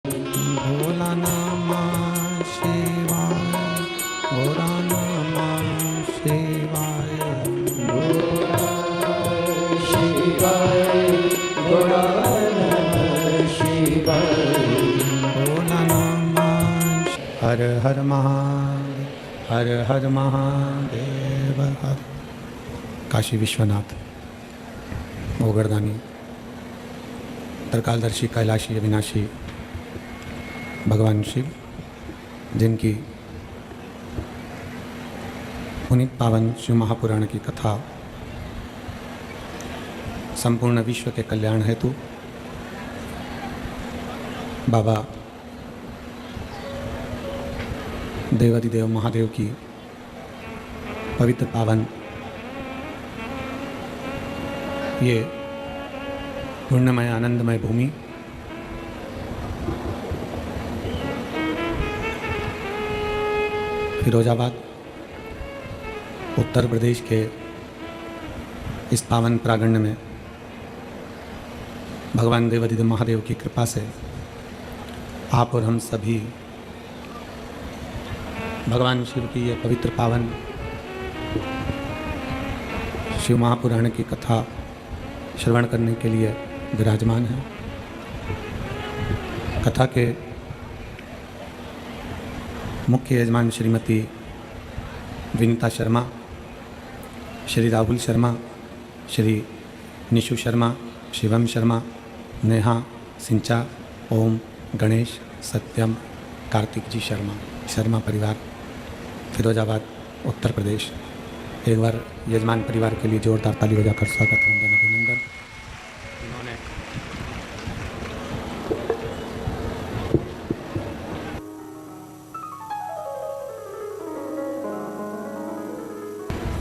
भोला नमः शिवाय, भोला नमः शिवाय, शिवाय भोला नमः शिवाय। भोला नमः। हर हर महादेव, हर हर महादेव हर। काशी विश्वनाथ गोगरदानी त्रिकालदर्शी कैलाशी अविनाशी भगवान शिव, जिनकी पुनीत पावन शिव महापुराण की कथा संपूर्ण विश्व के कल्याण हेतु बाबा देवादिदेव महादेव की पवित्र पावन ये पुण्यमय आनंदमय भूमि फिरोजाबाद उत्तर प्रदेश के इस पावन प्रांगण में भगवान देवादिदेव महादेव की कृपा से आप और हम सभी भगवान शिव की ये पवित्र पावन शिव महापुराण की कथा श्रवण करने के लिए विराजमान हैं। कथा के मुख्य यजमान श्रीमती विनीता शर्मा, श्री राहुल शर्मा, श्री निशु शर्मा, शिवम शर्मा, नेहा सिंचा, ओम, गणेश, सत्यम, कार्तिक जी शर्मा परिवार, फिरोजाबाद उत्तर प्रदेश। एक बार यजमान परिवार के लिए जोरदार ताली बजाकर स्वागत वंदन अभिनंदन।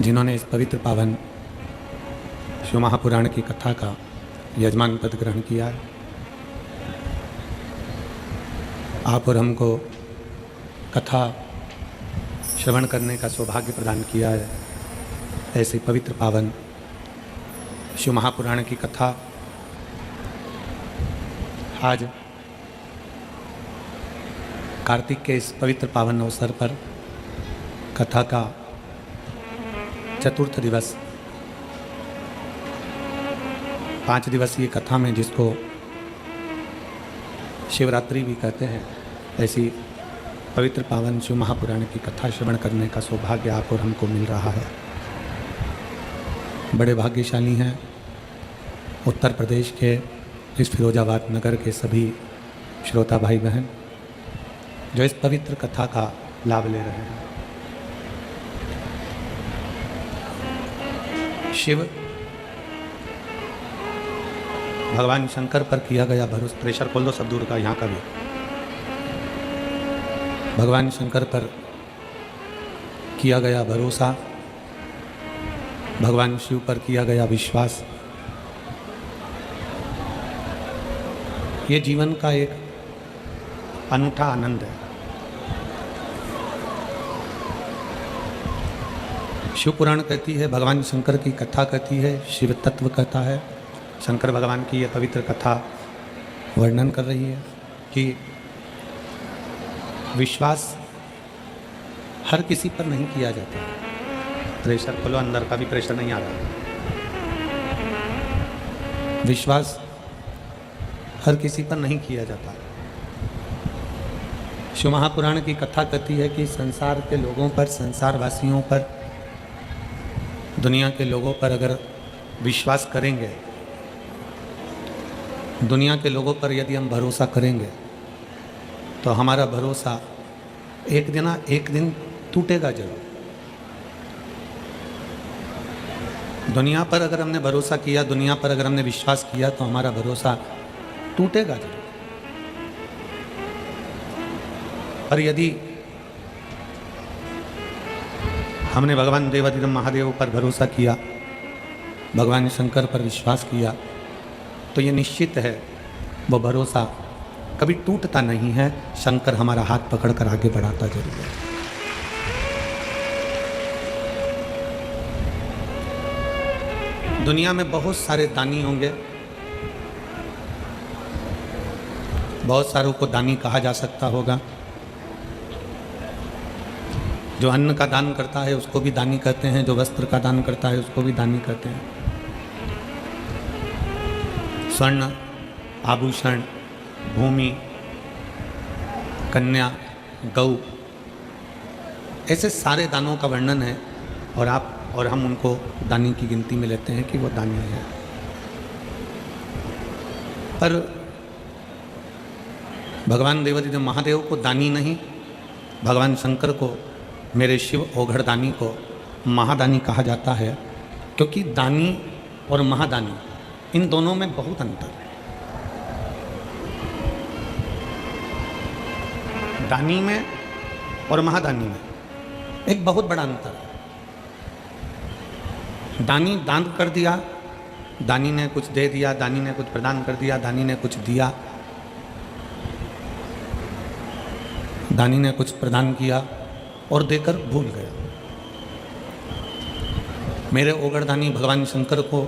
जिन्होंने इस पवित्र पावन शिव महापुराण की कथा का यजमान पद ग्रहण किया है। आप और हमको कथा श्रवण करने का सौभाग्य प्रदान किया है। ऐसे पवित्र पावन शिव महापुराण की कथा आज कार्तिक के इस पवित्र पावन अवसर पर कथा का चतुर्थ दिवस, 5 दिवसीय कथा में जिसको शिवरात्रि भी कहते हैं, ऐसी पवित्र पावन शिव महापुराण की कथा श्रवण करने का सौभाग्य आप और हमको मिल रहा है। बड़े भाग्यशाली हैं उत्तर प्रदेश के इस फिरोजाबाद नगर के सभी श्रोता भाई बहन जो इस पवित्र कथा का लाभ ले रहे हैं। शिव भगवान शंकर पर किया गया भरोसा, प्रेशर खोल दो सब दूर का, यहाँ का भी। भगवान शंकर पर किया गया भरोसा, भगवान शिव पर किया गया विश्वास, ये जीवन का एक अनूठा आनंद है। शिव पुराण कहती है, भगवान शंकर की कथा कहती है, शिव तत्व कहता है। शंकर भगवान की यह पवित्र कथा वर्णन कर रही है कि विश्वास हर किसी पर नहीं किया जाता। प्रेशर खोलो, अंदर का भी प्रेशर नहीं आ रहा। विश्वास हर किसी पर नहीं किया जाता। शिव महापुराण की कथा कहती है कि संसार के लोगों पर, संसारवासियों पर, दुनिया के लोगों पर अगर विश्वास करेंगे, दुनिया के लोगों पर यदि हम भरोसा करेंगे तो हमारा भरोसा एक दिन टूटेगा जरूर। दुनिया पर अगर हमने भरोसा किया, दुनिया पर अगर हमने विश्वास किया तो हमारा भरोसा टूटेगा जरूर। और यदि हमने भगवान देवादिदेव महादेव पर भरोसा किया, भगवान शंकर पर विश्वास किया, तो ये निश्चित है वो भरोसा कभी टूटता नहीं है। शंकर हमारा हाथ पकड़कर आगे बढ़ाता जरूर है। दुनिया में बहुत सारे दानी होंगे, बहुत सारों को दानी कहा जा सकता होगा। जो अन्न का दान करता है उसको भी दानी कहते हैं, जो वस्त्र का दान करता है उसको भी दानी कहते हैं। स्वर्ण, आभूषण, भूमि, कन्या, गौ, ऐसे सारे दानों का वर्णन है और आप और हम उनको दानी की गिनती में लेते हैं कि वो दानी है। पर भगवान देवाधिदेव महादेव को दानी नहीं, भगवान शंकर को, मेरे शिव ओघड़ दानी को महादानी कहा जाता है, क्योंकि दानी और महादानी इन दोनों में बहुत अंतर है। दानी में और महादानी में एक बहुत बड़ा अंतर है। दानी दान कर दिया, दानी ने कुछ दे दिया, दानी ने कुछ प्रदान कर दिया, दानी ने कुछ दिया, दानी ने कुछ प्रदान किया और देकर भूल गया। मेरे ओगड़ दानी भगवान शंकर को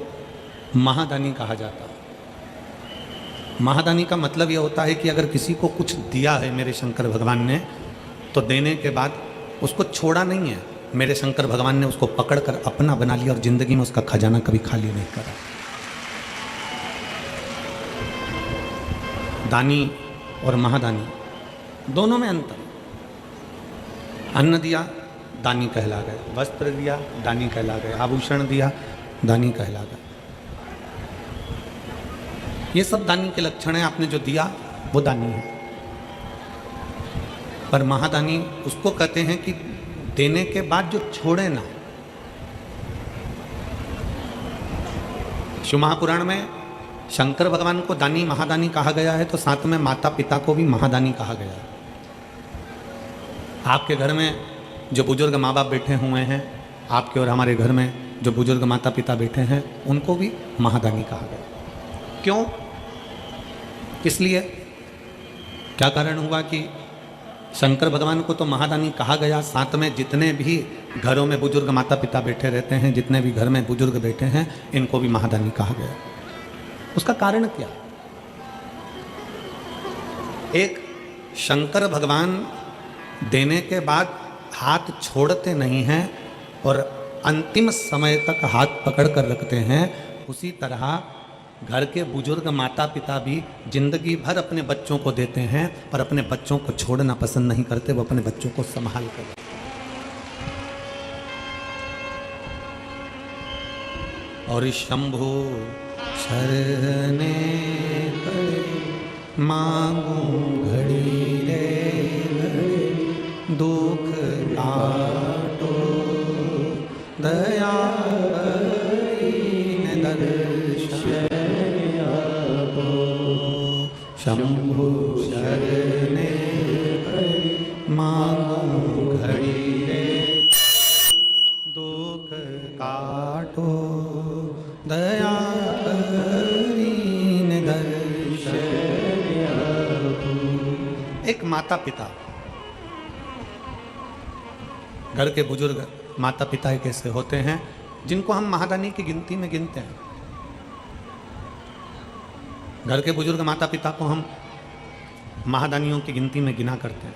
महादानी कहा जाता है। महादानी का मतलब यह होता है कि अगर किसी को कुछ दिया है मेरे शंकर भगवान ने, तो देने के बाद उसको छोड़ा नहीं है। मेरे शंकर भगवान ने उसको पकड़कर अपना बना लिया और जिंदगी में उसका खजाना कभी खाली नहीं करा। दानी और महादानी दोनों में अंतर। अन्न दिया, दानी कहला गए, वस्त्र दिया, दानी कहला गए, आभूषण दिया, दानी कहला गए। ये सब दानी के लक्षण हैं। आपने जो दिया वो दानी है। पर महादानी उसको कहते हैं कि देने के बाद जो छोड़े ना। शिव महापुराण में शंकर भगवान को दानी महादानी कहा गया है, तो साथ में माता पिता को भी महादानी कहा गया है। आपके घर में जो बुजुर्ग माँ बाप बैठे हुए हैं, आपके और हमारे घर में जो बुजुर्ग माता पिता बैठे हैं, उनको भी महादानी कहा गया। क्यों? इसलिए क्या कारण हुआ कि शंकर भगवान को तो महादानी कहा गया, साथ में जितने भी घरों में बुजुर्ग माता पिता बैठे रहते हैं, जितने भी घर में बुजुर्ग बैठे हैं, इनको भी महादानी कहा गया। उसका कारण क्या? एक, शंकर भगवान देने के बाद हाथ छोड़ते नहीं हैं और अंतिम समय तक हाथ पकड़ कर रखते हैं। उसी तरह घर के बुजुर्ग माता पिता भी जिंदगी भर अपने बच्चों को देते हैं, पर अपने बच्चों को छोड़ना पसंद नहीं करते। वो अपने बच्चों को संभाल कर। और शंभु शरणे मांगू घड़ी रे घड़ी, दुख काटो दया करीन दर्शन आपो। शंभु शरणे मांगू घड़ी रे, दुख काटो दया करीन दर्शन आपो। एक माता पिता, घर के बुजुर्ग माता पिता एक ऐसे होते हैं जिनको हम महादानी की गिनती में गिनते हैं। घर के बुजुर्ग माता पिता को हम महादानियों की गिनती में गिना करते हैं।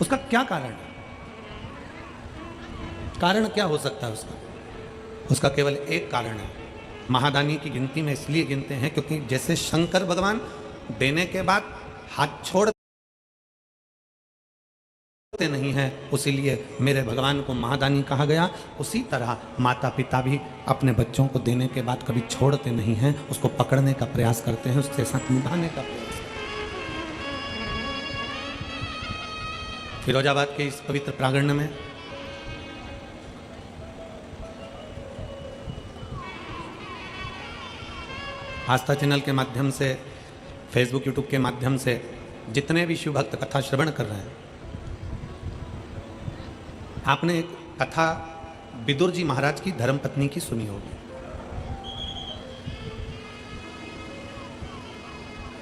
उसका क्या कारण है? कारण क्या हो सकता है उसका? उसका केवल एक कारण है। महादानी की गिनती में इसलिए गिनते हैं क्योंकि जैसे शंकर भगवान देने के बाद हाथ छोड़ नहीं है, उसीलिए मेरे भगवान को महादानी कहा गया। उसी तरह माता पिता भी अपने बच्चों को देने के बाद कभी छोड़ते नहीं हैं, उसको पकड़ने का प्रयास करते हैं, उसके साथ निभाने का प्रयास। फिरोजाबाद के इस पवित्र प्रांगण में आस्था चैनल के माध्यम से, फेसबुक यूट्यूब के माध्यम से जितने भी शिव भक्त कथा श्रवण कर रहे हैं, आपने एक कथा विदुर जी महाराज की धर्मपत्नी की सुनी होगी।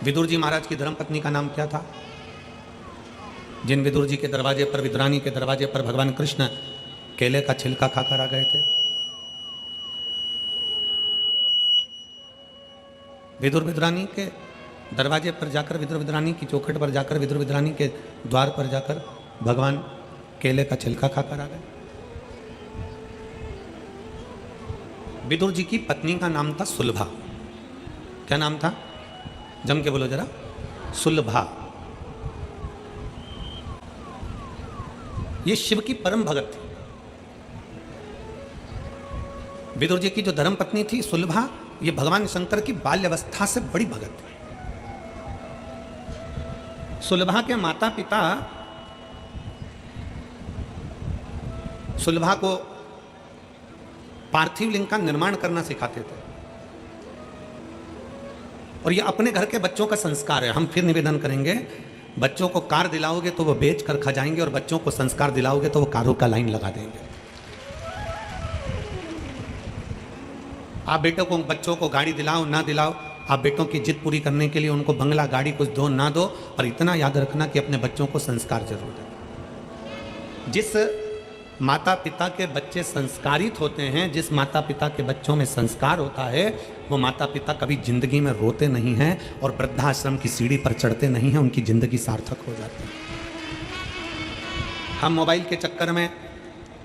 विदुर जी महाराज की धर्मपत्नी का नाम क्या था? जिन विदुर जी के दरवाजे पर, विदुरानी के दरवाजे पर भगवान कृष्ण केले का छिलका खाकर आ गए थे। विदुर विदुरानी के दरवाजे पर जाकर विदुर विदुरानी की चौखट पर जाकर विदुर विदुरानी के द्वार पर जाकर भगवान केले का छिलका खाकर आ गए। विदुर जी की पत्नी का नाम था सुलभा। क्या नाम था? जम के बोलो जरा। सुलभा। ये शिव की परम भगत थी। विदुर जी की जो धर्म पत्नी थी सुलभा, ये भगवान शंकर की बाल्यावस्था से बड़ी भगत थी। सुलभा के माता पिता सुलभा को पार्थिव लिंग का निर्माण करना सिखाते थे और ये अपने घर के बच्चों का संस्कार है। हम फिर निवेदन करेंगे, बच्चों को कार दिलाओगे तो वो बेच कर खा जाएंगे और बच्चों को संस्कार दिलाओगे तो वो कारों का लाइन लगा देंगे। आप बेटों को बच्चों को गाड़ी दिलाओ ना दिलाओ, आप बेटों की जिद पूरी करने के लिए उनको बंगला गाड़ी कुछ दो ना दो, पर इतना याद रखना कि अपने बच्चों को संस्कार जरूर दें। जिस माता पिता के बच्चे संस्कारित होते हैं, जिस माता पिता के बच्चों में संस्कार होता है, वो माता पिता कभी जिंदगी में रोते नहीं हैं और वृद्धाश्रम की सीढ़ी पर चढ़ते नहीं हैं, उनकी जिंदगी सार्थक हो जाती है। हम मोबाइल के चक्कर में,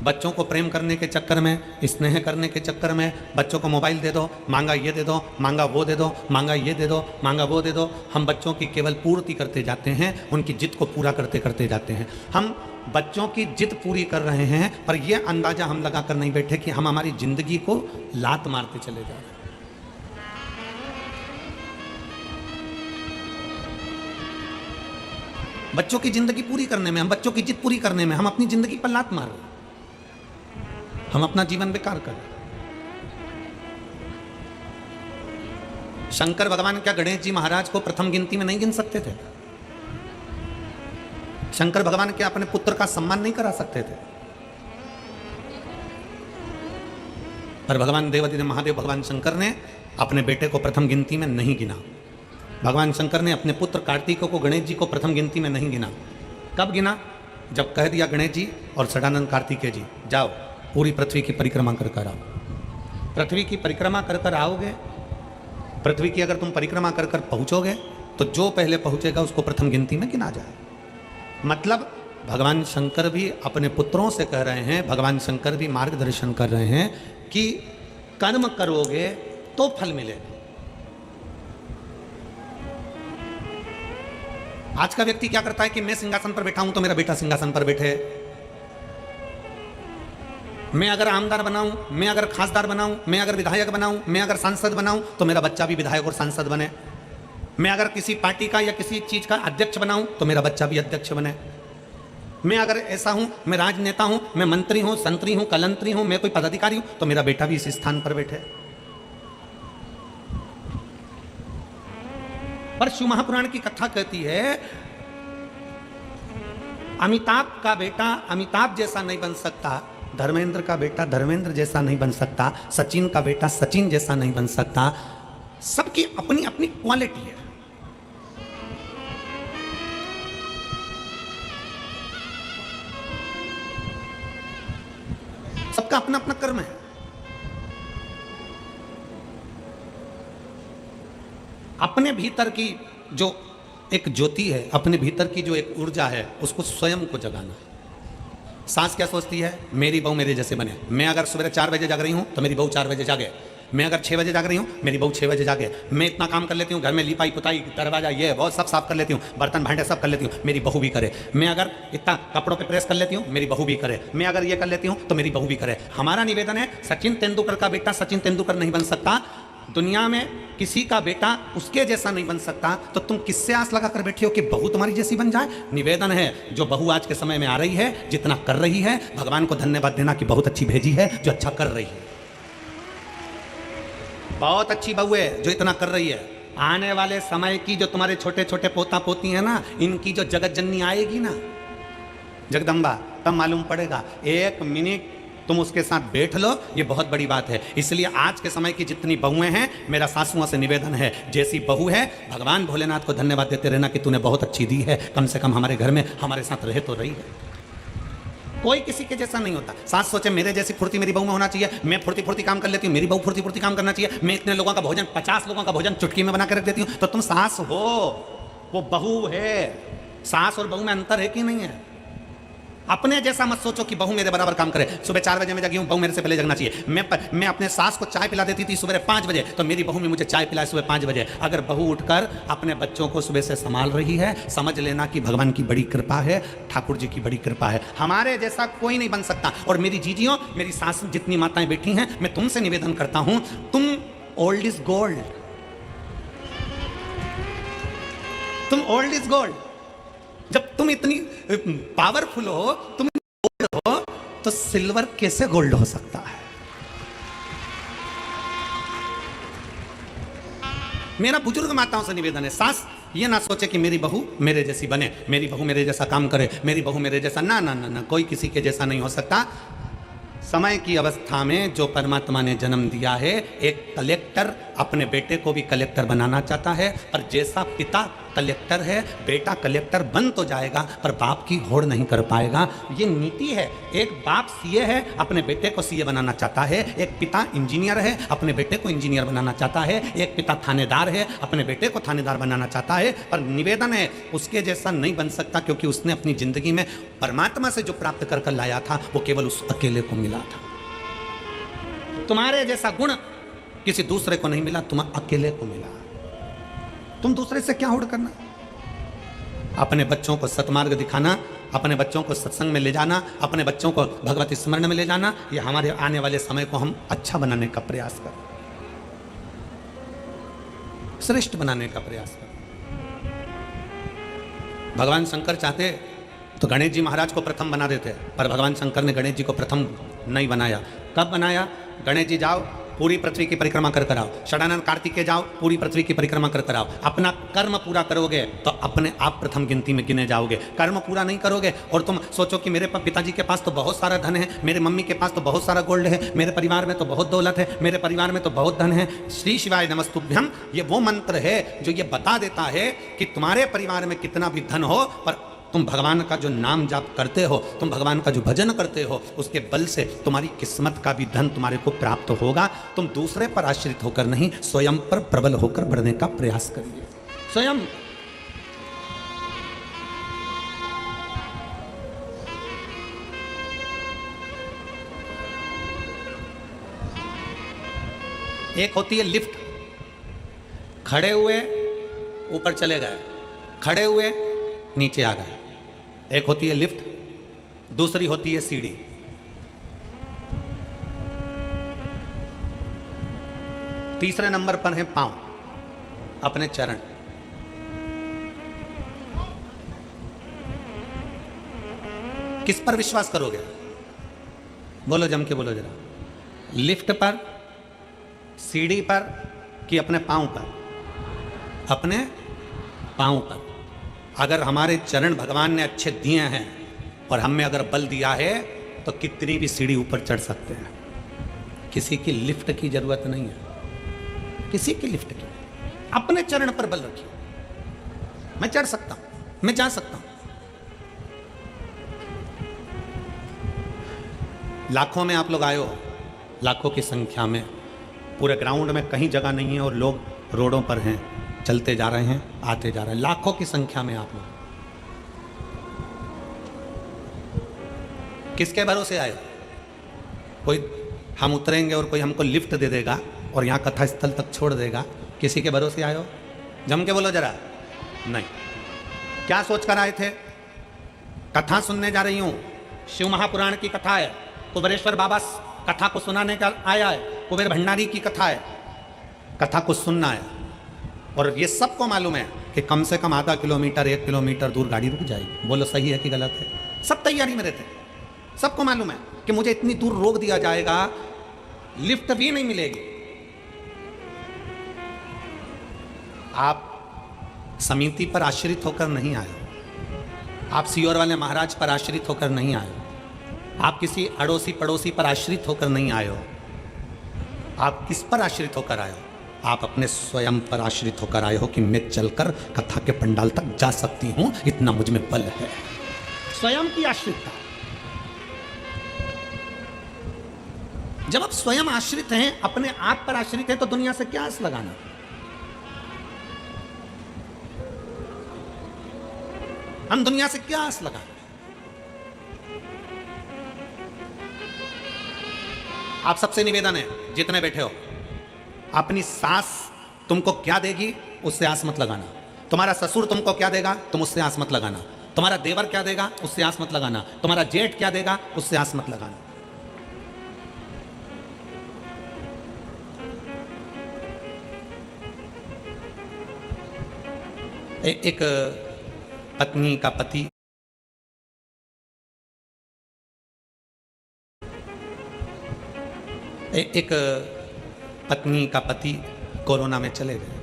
बच्चों को प्रेम करने के चक्कर में, स्नेह करने के चक्कर में बच्चों को मोबाइल दे दो, मांगा ये दे दो, मांगा वो दे दो, मांगा ये दे दो, मांगा वो दे दो। हम बच्चों की केवल पूर्ति करते जाते हैं, उनकी जिद को पूरा करते करते जाते हैं। हम बच्चों की जिद पूरी कर रहे हैं, पर यह अंदाजा हम लगा कर नहीं बैठे कि हम हमारी जिंदगी को लात मारते चले जा रहे हैं। बच्चों की जिंदगी पूरी करने में, हम बच्चों की जिद पूरी करने में हम अपनी जिंदगी पर लात मार रहे हैं, हम अपना जीवन बेकार कर रहे हैं। शंकर भगवान क्या गणेश जी महाराज को प्रथम गिनती में नहीं गिन सकते थे? शंकर भगवान क्या अपने पुत्र का सम्मान नहीं करा सकते थे? पर भगवान देवाधिदेव महादेव भगवान शंकर ने अपने बेटे को प्रथम गिनती में नहीं गिना। भगवान शंकर ने अपने पुत्र कार्तिक को, गणेश जी को प्रथम गिनती में नहीं गिना। कब गिना? जब कह दिया गणेश जी और सदानंद कार्तिकेय जी जाओ पूरी पृथ्वी की परिक्रमा कर कर आओ। पृथ्वी की परिक्रमा कर कर आओगे, पृथ्वी की अगर तुम परिक्रमा कर कर पहुंचोगे तो जो पहले पहुंचेगा उसको प्रथम गिनती में गिना जाए। मतलब भगवान शंकर भी अपने पुत्रों से कह रहे हैं, भगवान शंकर भी मार्गदर्शन कर रहे हैं कि कर्म करोगे तो फल मिलेगा। आज का व्यक्ति क्या करता है कि मैं सिंहासन पर बैठा हूं तो मेरा बेटा सिंहासन पर बैठे, मैं अगर आमदार बनाऊं, मैं अगर खासदार बनाऊं, मैं अगर विधायक बनाऊं, मैं अगर सांसद बनाऊं तो मेरा बच्चा भी विधायक और सांसद बने, मैं अगर किसी पार्टी का या किसी चीज का अध्यक्ष बनाऊं तो मेरा बच्चा भी अध्यक्ष बने, मैं अगर ऐसा हूं, मैं राजनेता हूं, मैं मंत्री हूं, संतरी हूं, कलंतरी हूं, मैं कोई पदाधिकारी हूं तो मेरा बेटा भी इस स्थान पर बैठे। पर शिव महापुराण की कथा कहती है अमिताभ का बेटा अमिताभ जैसा नहीं बन सकता, धर्मेंद्र का बेटा धर्मेंद्र जैसा नहीं बन सकता, सचिन का बेटा सचिन जैसा नहीं बन सकता। सबकी अपनी अपनी क्वालिटी है। सबका अपना अपना कर्म है। अपने भीतर की जो एक ज्योति है, अपने भीतर की जो एक ऊर्जा है, उसको स्वयं को जगाना है। सास क्या सोचती है? मेरी बहू मेरे जैसे बने। मैं अगर सुबह 4 बजे जाग रही हूं तो मेरी बहू 4 बजे जागे, मैं अगर 6 बजे जाग रही हूं मेरी बहू 6 बजे जागे, मैं इतना काम कर लेती हूं, घर में लिपाई पुताई दरवाजा ये बहुत सब साफ कर लेती हूं, बर्तन भांडे सब कर लेती हूं, मेरी बहू भी करे। मैं अगर इतना कपड़ों पे प्रेस कर लेती हूं मेरी बहू भी करे, मैं अगर ये कर लेती हूं तो मेरी बहू भी करे। हमारा निवेदन है, सचिन तेंदुलकर का बेटा सचिन तेंदुलकर नहीं बन सकता, दुनिया में किसी का बेटा उसके जैसा नहीं बन सकता, तो तुम किससे आस लगा कर बैठे हो कि बहू तुम्हारी जैसी बन जाए? निवेदन है, जो बहू आज के समय में आ रही है, जितना कर रही है, भगवान को धन्यवाद देना कि बहुत अच्छी भेजी है जो अच्छा कर रही है। बहुत अच्छी बहू है जो इतना कर रही है। आने वाले समय की जो तुम्हारे छोटे छोटे पोता पोती है ना, इनकी जो जगत जननी आएगी ना, जगदम्बा, तब मालूम पड़ेगा। 1 मिनट तुम उसके साथ बैठ लो, ये बहुत बड़ी बात है। इसलिए आज के समय की जितनी बहुएं हैं, मेरा सासुओं से निवेदन है, जैसी बहू है भगवान भोलेनाथ को धन्यवाद देते रहना कि तूने बहुत अच्छी दी है, कम से कम हमारे घर में हमारे साथ रह तो रही है। कोई किसी के जैसा नहीं होता। सास सोचे मेरे जैसी फुर्ती मेरी बहू में होना चाहिए, मैं फुर्ती फुर्ती काम कर लेती हूँ, मेरी बहू फुर्ती फुर्ती काम करना चाहिए, मैं इतने लोगों का भोजन 50 लोगों का भोजन चुटकी में बना के रख देती हूँ। तो तुम सास हो, वो बहू है। सास और बहू में अंतर है कि नहीं है? अपने जैसा मत सोचो कि बहू मेरे बराबर काम करे। सुबह 4 बजे मैं जगी हूँ, बहू मेरे से पहले जगना चाहिए। मैं अपने सास को चाय पिला देती थी सुबह 5 बजे, तो मेरी बहू भी मुझे चाय पिलाए सुबह 5 बजे। अगर बहू उठकर अपने बच्चों को सुबह से संभाल रही है, समझ लेना कि भगवान की बड़ी कृपा है, ठाकुर जी की बड़ी कृपा है। हमारे जैसा कोई नहीं बन सकता। और मेरी जीजियों, मेरी सास जितनी माताएं बैठी हैं, मैं तुमसे निवेदन करता हूं, तुम ओल्ड इज गोल्ड, तुम ओल्ड इज गोल्ड। जब तुम इतनी पावरफुल हो, तुम गोल्ड हो, तो सिल्वर कैसे गोल्ड हो सकता है? मेरा बुजुर्ग माताओं से निवेदन है, सास ये ना सोचे कि मेरी बहू मेरे जैसी बने, मेरी बहू मेरे जैसा काम करे, मेरी बहू मेरे जैसा ना ना ना ना, कोई किसी के जैसा नहीं हो सकता। समय की अवस्था में जो परमात्मा ने जन्म दिया है, एक कलेक्टर अपने बेटे को भी कलेक्टर बनाना चाहता है, पर जैसा पिता कलेक्टर है, बेटा कलेक्टर बन तो जाएगा पर बाप की होड़ नहीं कर पाएगा। ये नीति है। एक बाप सीए है, अपने बेटे को सीए बनाना चाहता है। एक पिता इंजीनियर है, अपने बेटे को इंजीनियर बनाना चाहता है। एक पिता थानेदार है, अपने बेटे को थानेदार बनाना चाहता है। पर निवेदन है, उसके जैसा नहीं बन सकता, क्योंकि उसने अपनी जिंदगी में परमात्मा से जो प्राप्त कर कर लाया था, वो केवल उस अकेले को मिला था। तुम्हारे जैसा गुण किसी दूसरे को नहीं मिला, तुम अकेले को मिला। तुम दूसरे से क्या होड़ करना? अपने बच्चों को सतमार्ग दिखाना, अपने बच्चों को सत्संग में ले जाना, अपने बच्चों को भगवत स्मरण में ले जाना, ये हमारे आने वाले समय को हम अच्छा बनाने का प्रयास करें, श्रेष्ठ बनाने का प्रयास करें। भगवान शंकर चाहते तो गणेश जी महाराज को प्रथम बना देते, पर भगवान शंकर ने गणेश जी को प्रथम नहीं बनाया। कब बनाया? गणेश जी जाओ पूरी पृथ्वी की परिक्रमा कर कराओ, षडानंद कार्तिकेय जाओ पूरी पृथ्वी की परिक्रमा कर कराओ। अपना कर्म पूरा करोगे तो अपने आप प्रथम गिनती में गिने जाओगे। कर्म पूरा नहीं करोगे और तुम सोचो कि मेरे पिताजी के पास तो बहुत सारा धन है, मेरे मम्मी के पास तो बहुत सारा गोल्ड है, मेरे परिवार में तो बहुत दौलत है, मेरे परिवार में तो बहुत धन है। श्री शिवाय नमस्तुभ्यम, ये वो मंत्र है जो ये बता देता है कि तुम्हारे परिवार में कितना भी धन हो, पर तुम भगवान का जो नाम जाप करते हो, तुम भगवान का जो भजन करते हो, उसके बल से तुम्हारी किस्मत का भी धन तुम्हारे को प्राप्त होगा। तुम दूसरे पर आश्रित होकर नहीं, स्वयं पर प्रबल होकर बढ़ने का प्रयास करिए। स्वयं एक होती है लिफ्ट, खड़े हुए ऊपर चले गए, खड़े हुए नीचे आ गए। एक होती है लिफ्ट, दूसरी होती है सीढ़ी। तीसरे नंबर पर है पांव, अपने चरण। किस पर विश्वास करोगे? बोलो, जम के बोलो जरा। लिफ्ट पर, सीढ़ी पर कि अपने पांव पर? अपने पांव पर। अगर हमारे चरण भगवान ने अच्छे दिए हैं और हमें अगर बल दिया है तो कितनी भी सीढ़ी ऊपर चढ़ सकते हैं। किसी की लिफ्ट की जरूरत नहीं है, किसी की लिफ्ट की। अपने चरण पर बल रखिए। मैं चढ़ सकता हूं, मैं जा सकता हूं। लाखों में आप लोग आए हो, लाखों की संख्या में, पूरे ग्राउंड में कहीं जगह नहीं है और लोग रोडों पर हैं, चलते जा रहे हैं, आते जा रहे हैं, लाखों की संख्या में आप लोग। किसके भरोसे आए? कोई हम उतरेंगे और कोई हमको लिफ्ट दे देगा और यहाँ कथा स्थल तक छोड़ देगा, किसी के भरोसे आए हो? जम के बोलो जरा। नहीं। क्या सोच कर आए थे? कथा सुनने जा रही हूँ, शिव महापुराण की कथा है, कुबेरेश्वर बाबा कथा को सुनाने का आया है, कुबेर भंडारी की कथा है, कथा को सुनना है। और ये सबको मालूम है कि कम से कम आधा किलोमीटर 1 किलोमीटर दूर गाड़ी रुक जाएगी। बोलो सही है कि गलत है? सब तैयारी में रहते, सबको मालूम है कि मुझे इतनी दूर रोक दिया जाएगा, लिफ्ट भी नहीं मिलेगी। आप समिति पर आश्रित होकर नहीं आए हो, आप सीहोर वाले महाराज पर आश्रित होकर नहीं आए हो, आप किसी अड़ोसी पड़ोसी पर आश्रित होकर नहीं आए हो। आप किस पर आश्रित होकर आए हो? आप अपने स्वयं पर आश्रित होकर आए हो कि मैं चलकर कथा के पंडाल तक जा सकती हूं, इतना मुझ में बल है। स्वयं की आश्रितता। जब आप स्वयं आश्रित हैं, अपने आप पर आश्रित हैं, तो दुनिया से क्या आस लगाना? हम दुनिया से क्या आस लगाना? आप सबसे निवेदन है, जितने बैठे हो, अपनी सास तुमको क्या देगी उससे आस मत लगाना। तुम्हारा ससुर तुमको क्या देगा तुम उससे आस मत लगाना। तुम्हारा देवर क्या देगा उससे आस मत लगाना। तुम्हारा जेठ क्या देगा उससे आस मत लगाना। एक पत्नी का पति एक पत्नी का पति कोरोना में चले गए।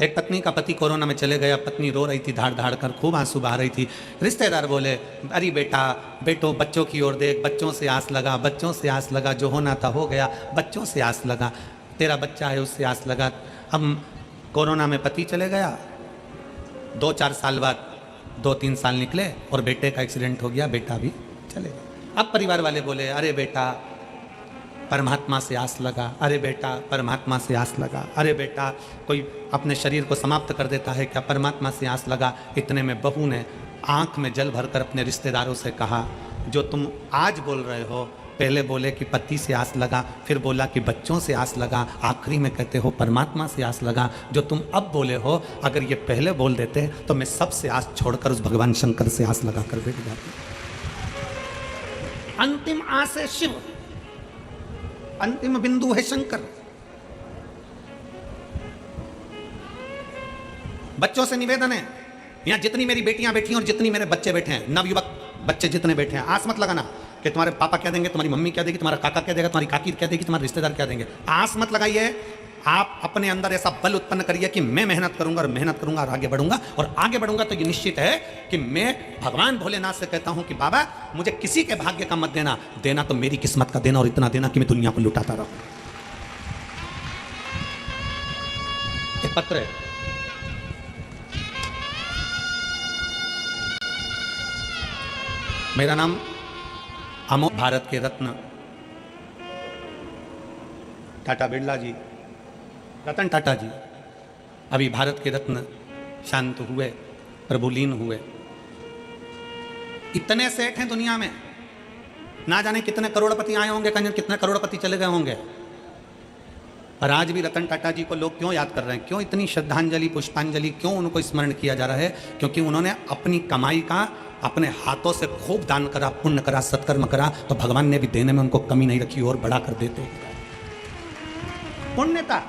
एक पत्नी का पति कोरोना में चले गया। पत्नी रो रही थी, धाड़ धाड़ कर खूब आंसू बहा रही थी। रिश्तेदार बोले, अरे बेटो बच्चों की ओर देख, बच्चों से आस लगा, बच्चों से आस लगा, जो होना था हो गया, बच्चों से आस लगा, तेरा बच्चा है उससे आस लगा। अब कोरोना में पति चले गया, 2-4 साल बाद 2-3 साल निकले और बेटे का एक्सीडेंट हो गया, बेटा भी चले गया। अब परिवार वाले बोले, अरे बेटा परमात्मा से आस लगा, अरे बेटा परमात्मा से आस लगा, अरे बेटा कोई अपने शरीर को समाप्त कर देता है क्या, परमात्मा से आस लगा। इतने में बहू ने आंख में जल भरकर अपने रिश्तेदारों से कहा, जो तुम आज बोल रहे हो, पहले बोले कि पति से आस लगा, फिर बोला कि बच्चों से आस लगा, आखिरी में कहते हो परमात्मा से आस लगा। जो तुम अब बोले हो, अगर ये पहले बोल देते तो मैं सबसे आस छोड़कर उस भगवान शंकर से आस लगा कर बैठ जाती। अंतिम आस है शिव, अंतिम बिंदु है शंकर। बच्चों से निवेदन है, यहां जितनी मेरी बेटियां बैठी हैं और जितनी मेरे बच्चे बैठे हैं, नवयुवक बच्चे जितने बैठे हैं, आस मत लगाना कि तुम्हारे पापा क्या देंगे, तुम्हारी मम्मी क्या देगी, तुम्हारा काका क्या देगा, तुम्हारी काकी क्या देगी, तुम्हारे रिश्तेदार क्या देंगे। आस मत लगाइए। आप अपने अंदर ऐसा बल उत्पन्न करिए कि मैं मेहनत करूंगा और मेहनत करूंगा और आगे बढ़ूंगा, और आगे बढ़ूंगा तो ये निश्चित है कि मैं भगवान भोलेनाथ से कहता हूं कि बाबा मुझे किसी के भाग्य का मत देना, देना तो मेरी किस्मत का देना, और इतना देना कि मैं दुनिया को लुटाता रहूं। एक पत्र है, मेरा नाम अमोघ, भारत के रत्न टाटा बिरला जी, रतन टाटा जी अभी भारत के रत्न शांत हुए, प्रभुलीन हुए। इतने सेठ हैं दुनिया में, ना जाने कितने करोड़पति आए होंगे, कितने करोड़पति चले गए होंगे, पर आज भी रतन टाटा जी को लोग क्यों याद कर रहे हैं, क्यों इतनी श्रद्धांजलि पुष्पांजलि, क्यों उनको स्मरण किया जा रहा है? क्योंकि उन्होंने अपनी कमाई का अपने हाथों से खूब दान करा, पुण्य करा, सत्कर्म करा, तो भगवान ने भी देने में उनको कमी नहीं रखी और बढ़ा कर देते। पुण्यता,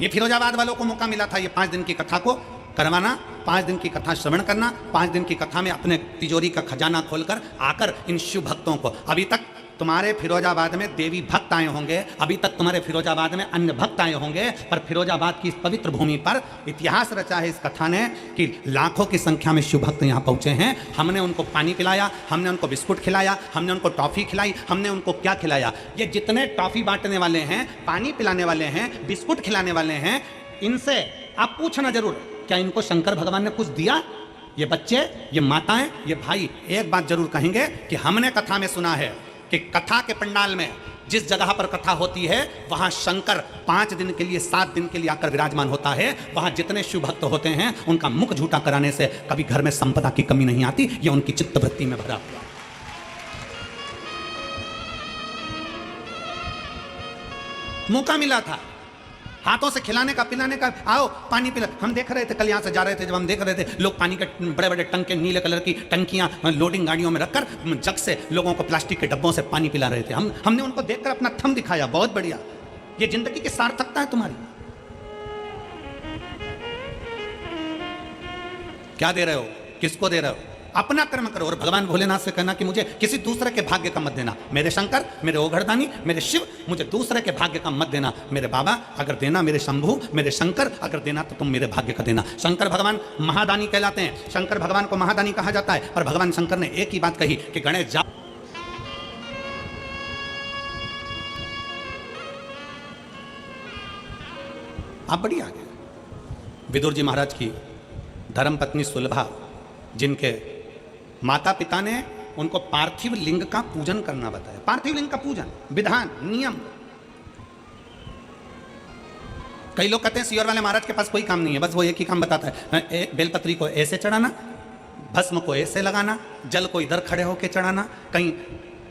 ये फिरोजाबाद वालों को मौका मिला था ये 5 दिन की कथा को करवाना, 5 दिन की कथा श्रवण करना, 5 दिन की कथा में अपने तिजोरी का खजाना खोलकर आकर इन शिव भक्तों को, अभी तक तुम्हारे फिरोजाबाद में देवी भक्त आए होंगे, अभी तक तुम्हारे फिरोजाबाद में अन्य भक्त आए होंगे, पर फिरोजाबाद की इस पवित्र भूमि पर इतिहास रचा है इस कथा ने कि लाखों की संख्या में शिव भक्त यहाँ पहुँचे हैं। हमने उनको पानी पिलाया, हमने उनको बिस्कुट खिलाया, हमने उनको टॉफ़ी खिलाई, हमने उनको क्या खिलाया? ये जितने टॉफ़ी बांटने वाले हैं, पानी पिलाने वाले हैं, बिस्कुट खिलाने वाले हैं, इनसे आप पूछना जरूर, क्या इनको शंकर भगवान ने कुछ दिया? ये बच्चे, ये माताएं, ये भाई एक बात जरूर कहेंगे कि हमने कथा में सुना है कि कथा के पंडाल में जिस जगह पर कथा होती है वहां शंकर 5 दिन के लिए, 7 दिन के लिए आकर विराजमान होता है। वहां जितने शिव भक्त होते हैं उनका मुख झूठा कराने से कभी घर में संपदा की कमी नहीं आती, ये उनकी चित्तवृत्ति में भरा हुआ। मौका मिला था हाथों से खिलाने का, पिलाने का, आओ पानी पिला। हम देख रहे थे, कल यहाँ से जा रहे थे, जब हम देख रहे थे लोग पानी के बड़े बड़े टंके, नीले कलर की टंकियां लोडिंग गाड़ियों में रखकर जग से लोगों को प्लास्टिक के डब्बों से पानी पिला रहे थे। हमने उनको देखकर अपना थंब दिखाया, बहुत बढ़िया, ये जिंदगी की सार्थकता है तुम्हारी। क्या दे रहे हो, किसको दे रहे हो? अपना कर्म करो और भगवान भोलेनाथ से कहना कि मुझे किसी दूसरे के भाग्य का मत देना। मेरे शंकर, मेरे ओघड़दानी, मेरे शिव, मुझे दूसरे के भाग्य का मत देना। मेरे बाबा अगर देना, मेरे शंभू, मेरे शंकर अगर देना तो तुम मेरे भाग्य का देना। शंकर भगवान महादानी कहलाते हैं, शंकर भगवान को महादानी कहा जाता है, पर भगवान शंकर ने एक ही बात कही कि गणेश जा। आप बड़ी आगे। विदुर जी महाराज की धर्मपत्नी सुलभा, जिनके माता पिता ने उनको पार्थिव लिंग का पूजन करना बताया। पार्थिव लिंग का पूजन, विधान, नियम। कई लोग कहते हैं सियोर वाले महाराज के पास कोई काम नहीं है, बस वो एक ही काम बताता है, बेलपत्री को ऐसे चढ़ाना, भस्म को ऐसे लगाना, जल को इधर खड़े होकर चढ़ाना, कहीं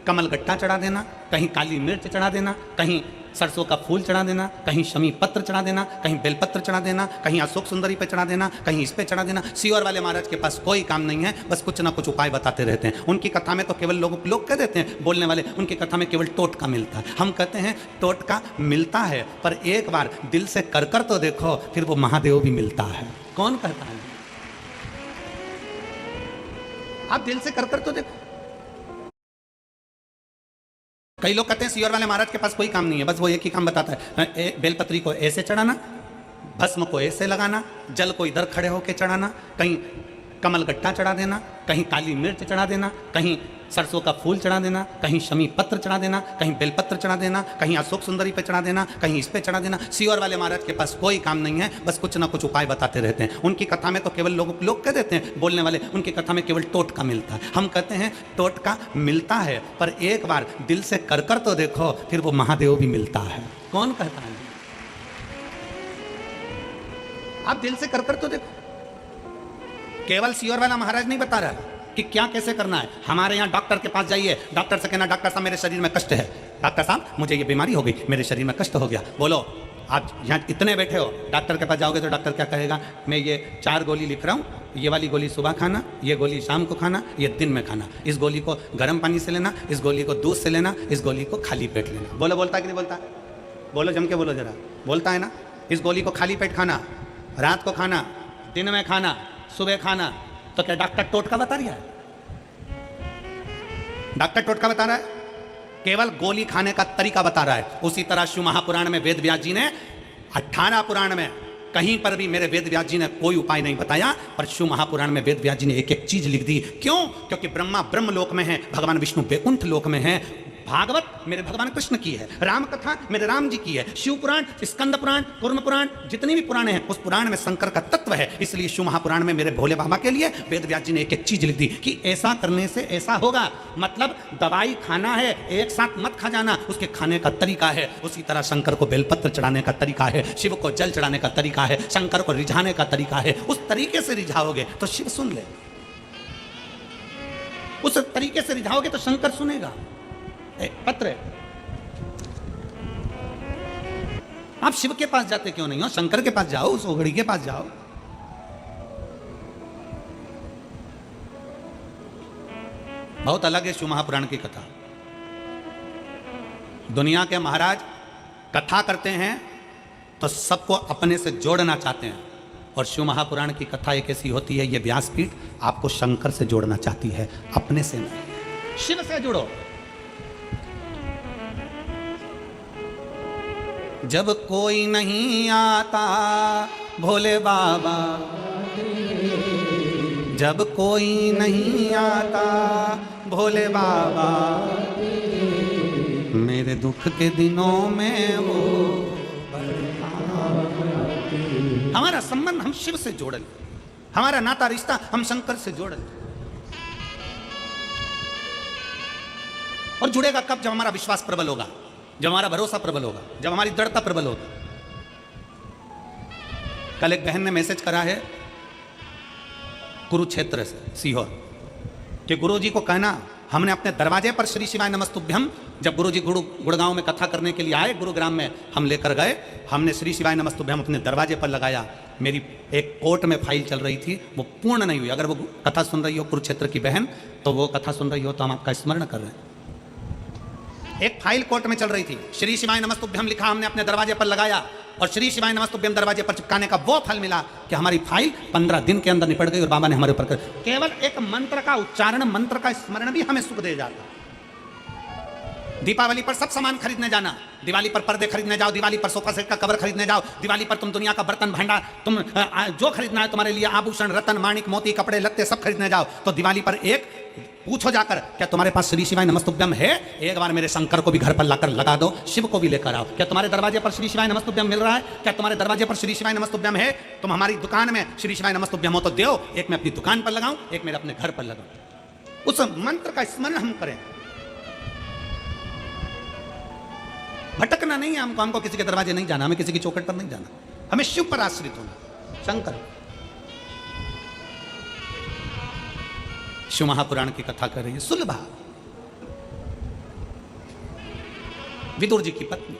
कमल गट्टा चढ़ा देना, कहीं काली मिर्च चढ़ा देना, कहीं सरसों का फूल चढ़ा देना, कहीं शमी पत्र चढ़ा देना, कहीं बेलपत्र चढ़ा देना, कहीं अशोक सुंदरी पे चढ़ा देना, कहीं इस पे चढ़ा देना। सियोर वाले महाराज के पास कोई काम नहीं है, बस कुछ ना कुछ उपाय बताते रहते हैं। उनकी कथा में तो केवल लोग कह देते हैं बोलने वाले, उनकी कथा में केवल टोटका मिलता है। हम कहते हैं टोटका मिलता है, पर एक बार दिल से कर तो देखो, फिर वो महादेव भी मिलता है। कौन कहता है? आप दिल से कर तो देखो। कई लोग कहते हैं सियोर वाले महाराज के पास कोई काम नहीं है, बस वो एक ही काम बताता है, बेलपत्री को ऐसे चढ़ाना, भस्म को ऐसे लगाना, जल को इधर खड़े होकर चढ़ाना, कहीं कमल गट्टा चढ़ा देना, कहीं काली मिर्च चढ़ा देना, कहीं सरसों का फूल चढ़ा देना, कहीं शमी पत्र चढ़ा देना, कहीं बेलपत्र चढ़ा देना, कहीं अशोक सुंदरी पे चढ़ा देना, कहीं इस पे चढ़ा देना। सियोर वाले महाराज के पास कोई काम नहीं है, बस कुछ ना कुछ उपाय बताते रहते हैं। उनकी कथा में तो केवल लोग कह देते हैं बोलने वाले, उनकी कथा में केवल टोटका मिलता है। हम कहते हैं टोटका मिलता है, पर एक बार दिल से कर तो देखो, फिर वो महादेव भी मिलता है। कौन कहता है? आप दिल से कर तो देखो। केवल सियोर वाला महाराज नहीं बता रहा कि क्या कैसे करना है। हमारे यहाँ डॉक्टर के पास जाइए, डॉक्टर से कहना डॉक्टर साहब मेरे शरीर में कष्ट है, डॉक्टर साहब मुझे ये बीमारी हो गई, मेरे शरीर में कष्ट हो गया। बोलो, आप यहाँ इतने बैठे हो, डॉक्टर के पास जाओगे तो डॉक्टर क्या कहेगा, मैं ये 4 गोली लिख रहा हूँ, ये वाली गोली सुबह खाना, ये गोली शाम को खाना, ये दिन में खाना, इस गोली को गर्म पानी से लेना, इस गोली को दूध से लेना, इस गोली को खाली पेट लेना। बोलो, बोलता है कि नहीं बोलता? बोलो, जम के बोलो जरा। बोलता है ना? इस गोली को खाली पेट खाना, रात को खाना, दिन में खाना, सुबह खाना। तो क्या डॉक्टर टोटका बता रहा है? डॉक्टर टोटका बता रहा है? केवल गोली खाने का तरीका बता रहा है। उसी तरह शिव महापुराण में वेद व्यास जी ने 18 पुराण में कहीं पर भी मेरे वेद व्यास जी ने कोई उपाय नहीं बताया, पर शिव महापुराण में वेद व्यास जी ने एक एक चीज लिख दी। क्यों? क्योंकि ब्रह्मा ब्रह्म लोक में है, भगवान विष्णु वैकुंठ लोक में है, भागवत मेरे भगवान कृष्ण की है, राम कथा मेरे राम जी की है, शिव पुराण, स्कंद पुराण, कूर्म पुराण, जितनी भी पुराण हैं उस पुराण में शंकर का तत्व है। इसलिए शिव महापुराण में मेरे भोले बाबा के लिए वेद व्यास जी ने एक एक चीज लिख दी कि ऐसा करने से ऐसा होगा। मतलब दवाई खाना है, एक साथ मत खा जाना, उसके खाने का तरीका है। उसी तरह शंकर को बेलपत्र चढ़ाने का तरीका है, शिव को जल चढ़ाने का तरीका है, शंकर को रिझाने का तरीका है। उस तरीके से रिझाओगे तो शिव सुन ले, उस तरीके से रिझाओगे तो शंकर सुनेगा। पत्र है। आप शिव के पास जाते क्यों नहीं हो? शंकर के पास जाओ, उस ओघड़ी के पास जाओ। बहुत अलग है शिव महापुराण की कथा। दुनिया के महाराज कथा करते हैं तो सबको अपने से जोड़ना चाहते हैं, और शिव महापुराण की कथा एक ऐसी होती है, ये व्यासपीठ आपको शंकर से जोड़ना चाहती है, अपने से नहीं। शिव से जुड़ो। जब कोई नहीं आता भोले बाबा, जब कोई नहीं आता भोले बाबा, मेरे दुख के दिनों में वो। हमारा संबंध हम शिव से जोड़ल, हमारा नाता रिश्ता हम शंकर से जोड़ल। और जुड़ेगा कब? जब हमारा विश्वास प्रबल होगा, जब हमारा भरोसा प्रबल होगा, जब हमारी दृढ़ता प्रबल होगी। कल एक बहन ने मैसेज करा है कुरुक्षेत्र से, सीहोर, कि गुरुजी को कहना हमने अपने दरवाजे पर श्री शिवाय नमस्तुभ्यम, जब गुरुजी गुड़गांव में कथा करने के लिए आए, गुरुग्राम में हम लेकर गए, हमने श्री शिवाय नमस्तुभ्यम अपने दरवाजे पर लगाया। मेरी एक कोर्ट में फाइल चल रही थी, वो पूर्ण नहीं हुई। अगर वो कथा सुन रही हो कुरुक्षेत्र की बहन, तो वो कथा सुन रही हो तो हम आपका स्मरण कर रहे हैं। एक फाइल कोर्ट में चल रही थी, श्री शिवाय नमस्तुभ्यम लिखा, हमने अपने दरवाजे पर लगाया, और श्री शिवाय नमस्तुभ्यम दरवाजे पर चिपकाने का वो फल मिला कि हमारी फाइल 15 दिन के अंदर निपट गई, और बाबा ने हमारे ऊपर केवल एक मंत्र का उच्चारण, मंत्र का स्मरण भी हमें सुख दे जाता। दीपावली पर सब सामान खरीदने जाना, दिवाली पर पर्दे खरीदने जाओ, दिवाली पर सोफा सेट का कवर खरीदने जाओ, दिवाली पर तुम दुनिया का बर्तन भांडा, तुम जो खरीदना है तुम्हारे लिए, आभूषण, रतन, माणिक, मोती, कपड़े लत्ते सब खरीदने जाओ, तो दिवाली पर एक पूछो जाकर, क्या तुम्हारे पास श्री शिवाय नमस्तुभ्यम है? एक बार मेरे शंकर को भी घर पर लाकर लगा दो, शिव को भी लेकर आओ। क्या तुम्हारे दरवाजे पर श्री शिवाय नमस्तुभ्यम मिल रहा है? क्या तुम्हारे दरवाजे पर श्री शिवाय नमस्तुभ्यम है? तुम हमारी दुकान में श्री शिवाय नमस्तुभ्यम हो तो दो, एक मैं अपनी दुकान पर लगाऊं, एक मेरे अपने घर पर लगाऊं। उस मंत्र का स्मरण हम करें। भटकना नहीं है हमको, हमको किसी के दरवाजे नहीं जाना, हमें किसी की चौखट पर नहीं जाना, हमें शिव पर आश्रित होना। शंकर शिव महापुराण की कथा कर रही है सुलभा, विदुर जी की पत्नी,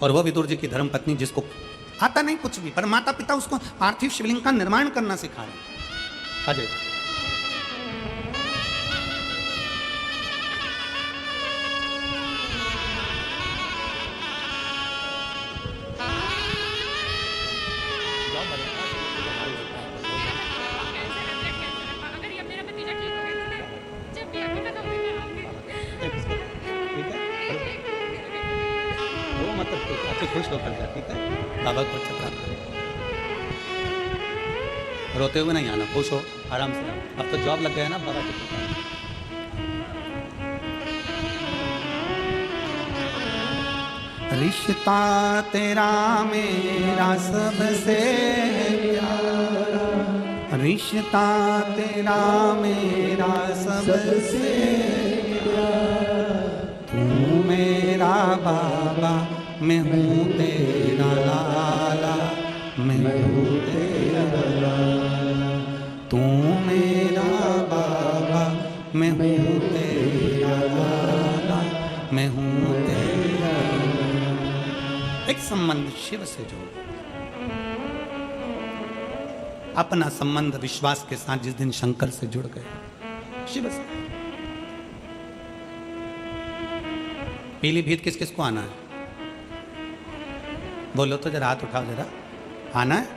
और वह विदुर जी की धर्म पत्नी जिसको आता नहीं कुछ भी, पर माता पिता उसको पार्थिव शिवलिंग का निर्माण करना सिखाए। अजय खुश होकर जा, ठीक है, बाबा को अच्छा प्राप्त करें। रोते हुए नहीं आना, खुश हो, आराम से आओ। अब तो जॉब लग गया ना बाबा के। रिश्ता तेरा मेरा सबसे प्यारा, रिश्ता तेरा मेरा सबसे प्यारा, तू मेरा बाबा मैं हूँ तेरा लाला, मैं हूँ तेरा लाला, तू मेरा बाबा मैं हूँ तेरा लाला, मैं हूँ तेरा लाला। एक संबंध शिव से जोड़ो, अपना संबंध विश्वास के साथ जिस दिन शंकर से जुड़ गए, शिव से। पीलीभीत किस किस को आना है? बोलो तो जरा, हाथ उठाओ जरा, आना है?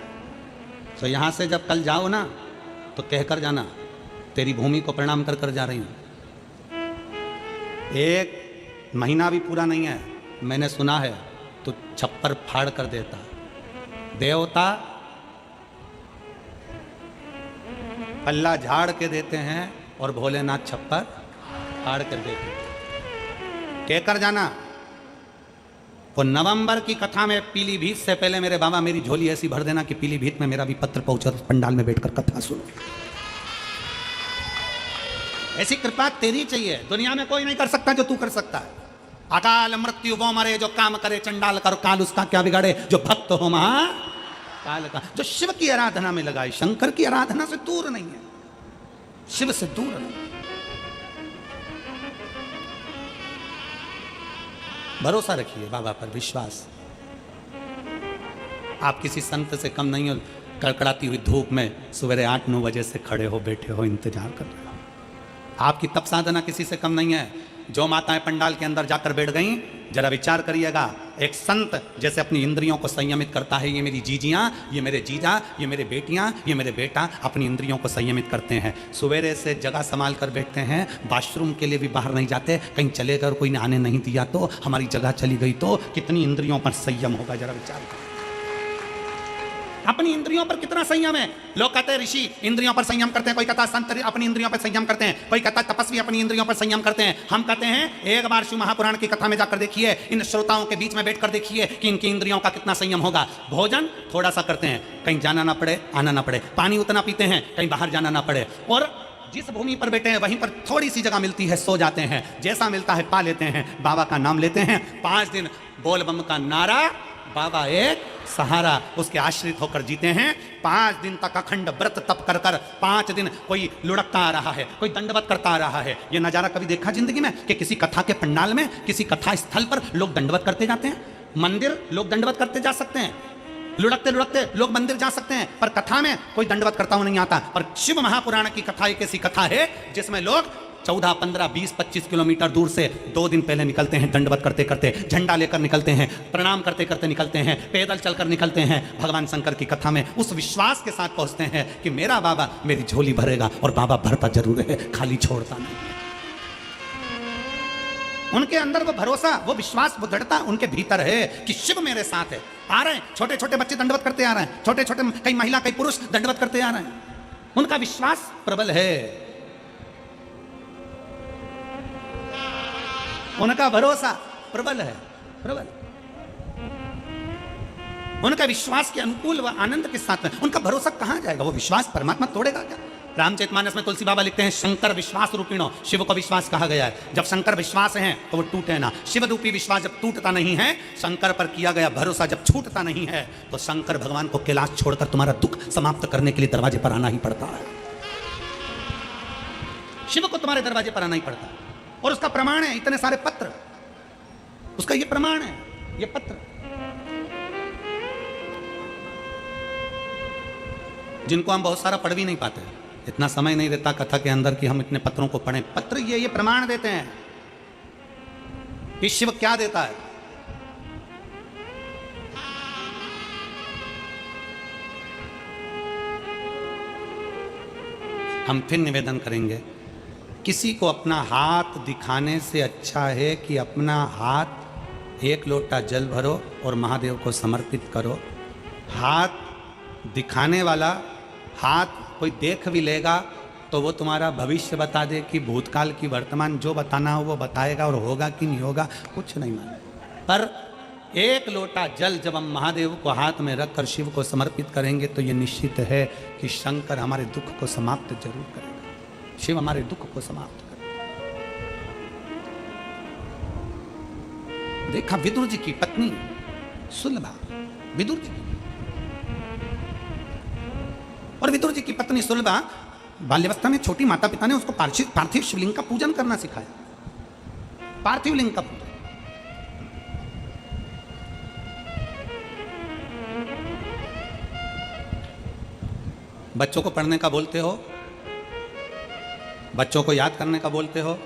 तो यहां से जब कल जाओ ना तो कहकर जाना, तेरी भूमि को प्रणाम कर कर जा रही हूं। एक महीना भी पूरा नहीं है, मैंने सुना है तो छप्पर फाड़ कर देता देवता, पल्ला झाड़ के देते हैं और भोलेनाथ छप्पर फाड़ कर देते हैं। कहकर जाना। वो नवंबर की कथा में पीलीभीत से पहले मेरे बाबा मेरी झोली ऐसी भर देना कि पीलीभीत में मेरा भी पत्र पहुंचा, पंडाल में बैठकर कथा सुनो। ऐसी कृपा तेरी चाहिए, दुनिया में कोई नहीं कर सकता जो तू कर सकता है। अकाल मृत्यु वो मरे जो काम करे, चंडाल कर काल उसका क्या बिगाड़े, जो भक्त हो महा काल का। जो शिव की आराधना में लगाए, शंकर की आराधना से दूर नहीं है, शिव से दूर नहीं। भरोसा रखिए बाबा पर, विश्वास। आप किसी संत से कम नहीं हो, कड़कड़ाती हुई धूप में सवेरे 8-9 बजे से खड़े हो, बैठे हो, इंतजार कर रहे हो। आपकी तप साधना किसी से कम नहीं है। जो माताएं पंडाल के अंदर जाकर बैठ गईं, जरा विचार करिएगा, एक संत जैसे अपनी इंद्रियों को संयमित करता है, ये मेरी जीजियां, ये मेरे जीजा, ये मेरे बेटियां, ये मेरे बेटा अपनी इंद्रियों को संयमित करते हैं। सवेरे से जगह संभाल कर बैठते हैं, वॉशरूम के लिए भी बाहर नहीं जाते, कहीं चले गए और कोई आने नहीं दिया तो, हमारी जगह चली गई तो कितनी इंद्रियों पर संयम होगा, जरा विचार करो। अपनी इंद्रियों पर कितना संयम है। लोग कहते हैं ऋषि इंद्रियों पर संयम करते हैं, कोई कहता है संत अपनी इंद्रियों पर संयम करते हैं, कोई कहता है तपस्वी अपनी इंद्रियों पर संयम करते हैं। हम कहते हैं एक बार शिव महापुराण की कथा में जाकर देखिए, इन श्रोताओं के बीच में बैठकर देखिए कि इनकी इंद्रियों का कितना संयम होगा। भोजन थोड़ा सा करते हैं, कहीं जाना ना पड़े, आना ना पड़े, पानी उतना पीते हैं, कहीं बाहर जाना ना पड़े, और जिस भूमि पर बैठे हैं वहीं पर थोड़ी सी जगह मिलती है, सो जाते हैं, जैसा मिलता है पा लेते हैं, बाबा का नाम लेते हैं। 5 दिन बोल बम का नारा, बाबा एक सहारा, उसके आश्रित होकर जीते हैं। 5 दिन तक अखंड व्रत तप कर कर, 5 दिन कोई लुढ़कता आ रहा है, कोई दंडवत करता आ रहा है। ये नजारा कभी देखा जिंदगी में कि किसी कथा के पंडाल में, किसी कथा स्थल पर लोग दंडवत करते जाते हैं? मंदिर लोग दंडवत करते जा सकते हैं, लुढ़कते लुढ़कते लोग मंदिर जा सकते हैं, पर कथा में कोई दंडवत करता हुआ नहीं आता। पर शिव महापुराण की कथा एक ऐसी कथा है जिसमें लोग 14, 15, 20, 25 किलोमीटर दूर से 2 दिन पहले निकलते हैं, दंडवत करते करते, झंडा लेकर निकलते हैं, प्रणाम करते करते निकलते हैं, पैदल चलकर निकलते हैं। भगवान शंकर की कथा में उस विश्वास के साथ पहुंचते हैं कि मेरा बाबा मेरी झोली भरेगा, और बाबा भरता जरूर है, खाली छोड़ता नहीं। उनके अंदर वो भरोसा, वो विश्वास, वो दृढ़ता उनके भीतर है कि शिव मेरे साथ है। आ रहे हैं छोटे छोटे बच्चे दंडवत करते आ रहे हैं, छोटे छोटे कई महिला कई पुरुष दंडवत करते आ रहे हैं। उनका विश्वास प्रबल है, उनका भरोसा प्रबल है, प्रबल। उनका विश्वास के अनुकूल व आनंद के साथ में उनका भरोसा कहां जाएगा? वो विश्वास परमात्मा तोड़ेगा क्या? रामचरितमानस में तुलसी बाबा लिखते हैं, शंकर विश्वास रूपिणो, शिव को विश्वास कहा गया है। जब शंकर विश्वास है तो वो टूटे ना। शिव रूपी विश्वास जब टूटता नहीं है, शंकर पर किया गया भरोसा जब छूटता नहीं है, तो शंकर भगवान को कैलाश छोड़कर तुम्हारा दुख समाप्त करने के लिए दरवाजे पर आना ही पड़ता है। शिव को तुम्हारे दरवाजे पर आना ही पड़ता है। और उसका प्रमाण है इतने सारे पत्र, उसका ये प्रमाण है, ये पत्र जिनको हम बहुत सारा पढ़ भी नहीं पाते, इतना समय नहीं देता कथा के अंदर कि हम इतने पत्रों को पढ़ें। पत्र ये प्रमाण देते हैं कि शिव क्या देता है। हम फिर निवेदन करेंगे, किसी को अपना हाथ दिखाने से अच्छा है कि अपना हाथ एक लोटा जल भरो और महादेव को समर्पित करो। हाथ दिखाने वाला हाथ कोई देख भी लेगा तो वो तुम्हारा भविष्य बता दे कि भूतकाल की वर्तमान जो बताना हो वो बताएगा, और होगा कि नहीं होगा कुछ नहीं माने। पर एक लोटा जल जब हम महादेव को हाथ में रखकर शिव को समर्पित करेंगे तो ये निश्चित है कि शंकर हमारे दुख को समाप्त जरूर करेगा, शिव हमारे दुख को समाप्त करेगा। देखा विदुर जी की पत्नी सुलभा, विदुर जी, और विदुर जी की पत्नी सुलभा बाल्यावस्था में छोटी माता पिता ने उसको पार्थिव शिवलिंग का पूजन करना सिखाया। पार्थिव लिंग का पूजन। बच्चों को पढ़ने का बोलते हो, बच्चों को याद करने का बोलते हो,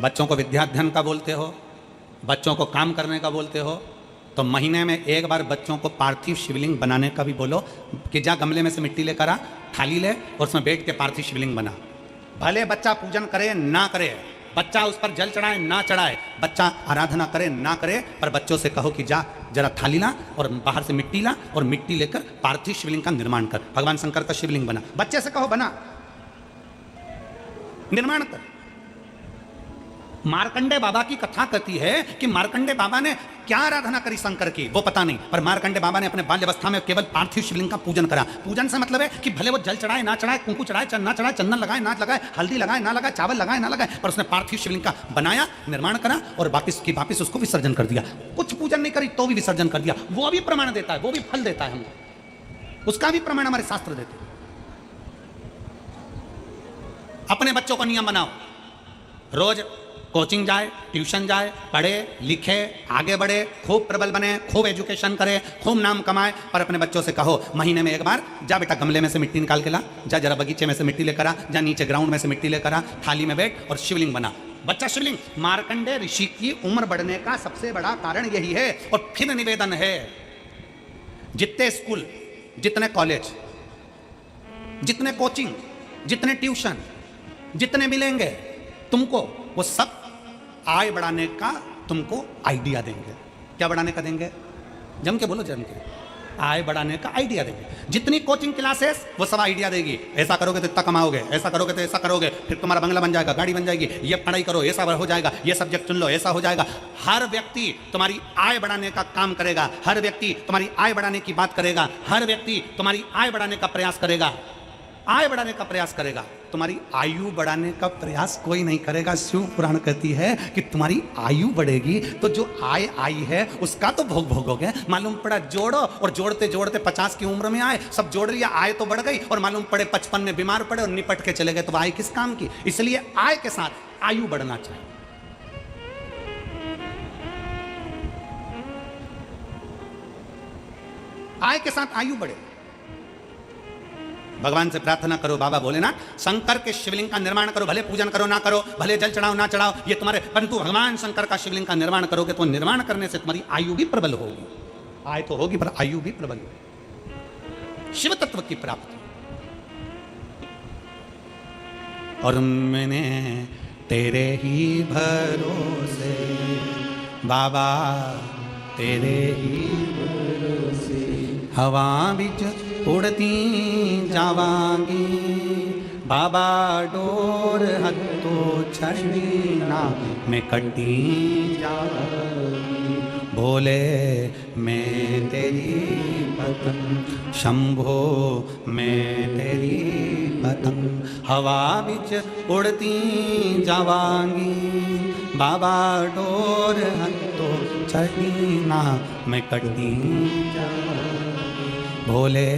बच्चों को विद्याध्ययन का बोलते हो, बच्चों को काम करने का बोलते हो, तो महीने में एक बार बच्चों को पार्थिव शिवलिंग बनाने का भी बोलो कि जा गमले में से मिट्टी लेकर आ, थाली ले और उसमें बैठ के पार्थिव शिवलिंग बना। भले बच्चा पूजन करे ना करे, बच्चा उस पर जल चढ़ाए ना चढ़ाए, बच्चा आराधना करे ना करे, पर बच्चों से कहो कि जा जरा थाली ला और बाहर से मिट्टी ला और मिट्टी लेकर पार्थिव शिवलिंग का निर्माण कर। भगवान शंकर का शिवलिंग बना, बच्चे से कहो बना, निर्माण कर। मार्कंडे बाबा की कथा कहती है कि मार्कंडे बाबा ने क्या आराधना करी शंकर की वो पता नहीं, पर मार्कंडे बाबा ने अपने बाल्यावस्था में केवल पार्थिव शिवलिंग का पूजन करा। पूजन से मतलब है कि भले वो जल चढ़ाए ना चढ़ाए, कुंकू चढ़ाए ना चढ़ाए, चंदन लगाए ना लगाए, हल्दी लगाए ना लगाए, चावल लगाए ना लगाए, पर उसने पार्थिव शिवलिंग का बनाया, निर्माण करा और वापिस उसको विसर्जन कर दिया। कुछ पूजन नहीं करी तो भी विसर्जन कर दिया। वो भी प्रमाण देता है, वो भी फल देता है हमको, उसका भी प्रमाण हमारे शास्त्र देते हैं। अपने बच्चों को नियम बनाओ, रोज कोचिंग जाए, ट्यूशन जाए, पढ़े लिखे, आगे बढ़े, खूब प्रबल बने, खूब एजुकेशन करे, खूब नाम कमाए, पर अपने बच्चों से कहो महीने में एक बार जा बेटा गमले में से मिट्टी निकाल के ला, जा जरा बगीचे में से मिट्टी लेकर आ, जा नीचे ग्राउंड में से मिट्टी लेकर आ, थाली में बैठ और शिवलिंग बना। बच्चा शिवलिंग। मार्कंडे ऋषि की उम्र बढ़ने का सबसे बड़ा कारण यही है। और फिर निवेदन है, जितने स्कूल, जितने कॉलेज, जितने कोचिंग, जितने ट्यूशन, जितने मिलेंगे तुमको, वो सब आय बढ़ाने का तुमको आइडिया देंगे। क्या बढ़ाने का देंगे? जम के बोलो, जम के। आय बढ़ाने का आइडिया देंगे। जितनी कोचिंग क्लासेस वो सब आइडिया देगी, ऐसा करोगे तो इतना कमाओगे, ऐसा करोगे तो ऐसा करोगे, फिर तुम्हारा बंगला बन जाएगा, गाड़ी बन जाएगी, ये पढ़ाई करो ऐसा हो जाएगा, ये सब्जेक्ट चुन लो ऐसा हो जाएगा। हर व्यक्ति तुम्हारी आय बढ़ाने का काम करेगा, हर व्यक्ति तुम्हारी आय बढ़ाने की बात करेगा, हर व्यक्ति तुम्हारी आय बढ़ाने का प्रयास करेगा, आय बढ़ाने का प्रयास करेगा। तुम्हारी आयु बढ़ाने का प्रयास कोई नहीं करेगा। शिव पुराण कहती है कि तुम्हारी आयु बढ़ेगी तो जो आय आई है उसका तो भोग भोगोगे। मालूम पड़ा जोड़ो, और जोड़ते जोड़ते 50 की उम्र में आए, सब जोड़ लिया, आय तो बढ़ गई, और मालूम पड़े 55 में बीमार पड़े और निपट के चले गए, तो आय किस काम की? इसलिए आय के साथ आयु बढ़ना चाहिए। आय के साथ आयु बढ़े। भगवान से प्रार्थना करो, बाबा भोलेनाथ शंकर के शिवलिंग का निर्माण करो, भले पूजन करो ना करो, भले जल चढ़ाओ ना चढ़ाओ, ये तुम्हारे, परंतु भगवान शंकर का शिवलिंग का निर्माण करोगे तो निर्माण करने से तुम्हारी आयु भी प्रबल होगी। आय तो होगी पर आयु भी प्रबल होगी। शिव तत्व की प्राप्ति। और मैंने तेरे ही भरोसे बाबा, तेरे ही भरोसे हवा बिच उड़ती जावांगी, बाबा डोर हत्तो छड़ीना में कटी जावांगी। भोले मैं तेरी पतंग, शंभो मैं तेरी पतंग, हवा बिच उड़ती जावांगी, बाबा डोर हंतो चढ़ी ना मैं कटती जावांगी, भोले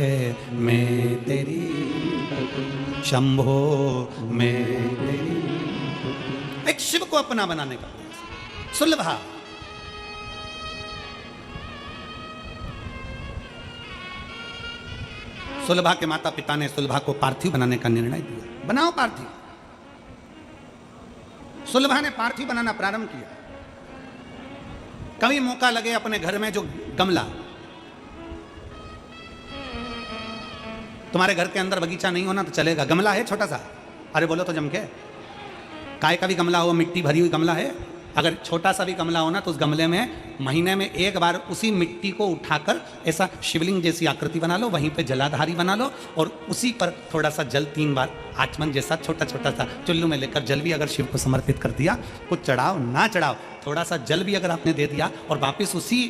मैं तेरी पतंग, शंभो मैं तेरी। एक शिव को अपना बनाने का प्रयास। सुलभा सुलभा के माता पिता ने सुलभा को पार्थिव बनाने का निर्णय दिया। बनाओ पार्थिव। सुलभा ने पार्थिव बनाना प्रारंभ किया। कभी मौका लगे अपने घर में जो गमला, तुम्हारे घर के अंदर बगीचा नहीं होना तो चलेगा, गमला है छोटा सा, अरे बोलो तो जम के, काय का भी गमला हो, मिट्टी भरी हुई गमला है, अगर छोटा सा भी गमला हो ना तो उस गमले में महीने में एक बार उसी मिट्टी को उठाकर ऐसा शिवलिंग जैसी आकृति बना लो, वहीं पे जलाधारी बना लो और उसी पर थोड़ा सा जल 3 बार आचमन जैसा छोटा छोटा सा चुल्लू में लेकर जल भी अगर शिव को समर्पित कर दिया, कुछ चढ़ाओ ना चढ़ाओ, थोड़ा सा जल भी अगर आपने दे दिया और वापस उसी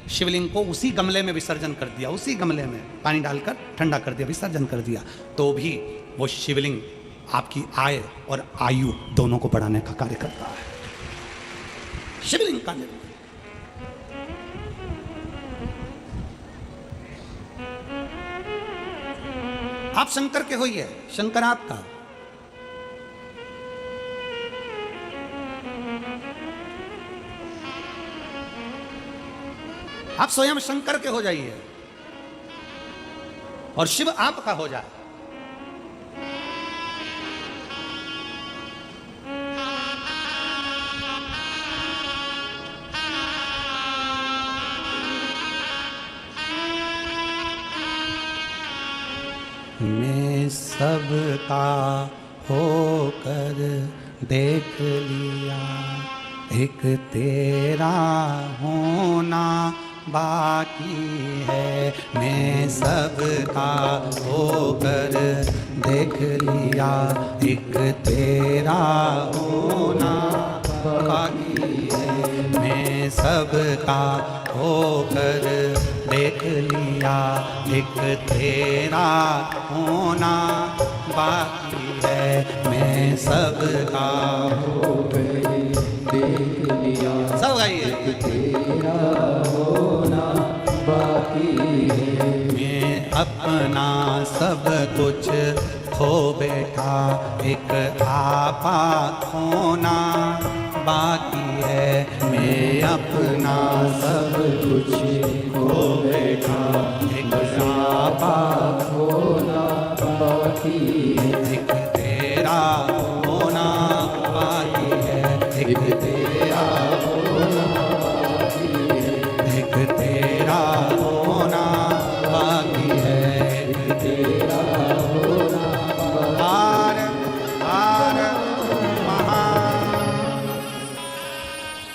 शिवलिंग को उसी गमले में विसर्जन कर दिया, उसी गमले में पानी डालकर ठंडा कर दिया, विसर्जन कर दिया, तो भी वो शिवलिंग आपकी आय और आयु दोनों को बढ़ाने का कार्य करता है। शिवलिंग का निर्माण। आप शंकर के होइए, शंकर आपका। आप स्वयं शंकर के हो जाइए और शिव आपका हो जाए। मैं सबका होकर देख लिया, एक तेरा होना बाकी है। मैं सबका होकर देख लिया, एक तेरा होना बाकी है। मैं सबका होकर देख लिया, एक तेरा होना बाकी है। मैं सबका होकर देख लिया, सब गाइए, एक तेरा होना बाकी है। मैं अपना सब कुछ खो बैठा, एक आपा खोना बाकी है। मैं अपना सब कुछ खो बैठा, एक आपा खोना बाकी है। एक तेरा होना बाकी है, एक तेरा होना बाकी है। एक तेरा होना बाकी है, एक तेरा होना बाकी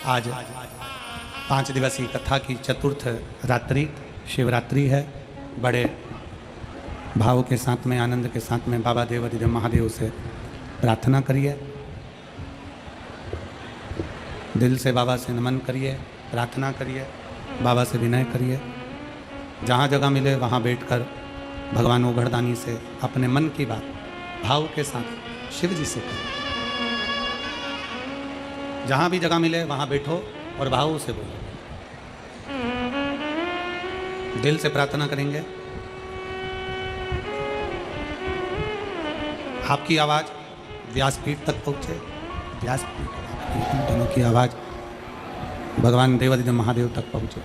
है। आज 5 दिवसीय कथा की चतुर्थ रात्रि शिवरात्रि है। बड़े भाव के साथ में, आनंद के साथ में बाबा देवाधिदेव महादेव से प्रार्थना करिए, दिल से बाबा से नमन करिए, प्रार्थना करिए, बाबा से विनय करिए। जहाँ जगह मिले वहाँ बैठकर भगवान ओघड़दानी से अपने मन की बात भाव के साथ शिव जी से करें। जहाँ भी जगह मिले वहाँ बैठो और भाव से बोलो, दिल से प्रार्थना करेंगे। आपकी आवाज़ व्यासपीठ तक पहुँचे, व्यासपीठ दोनों की आवाज़ भगवान देवाधिदेव महादेव तक पहुँचे।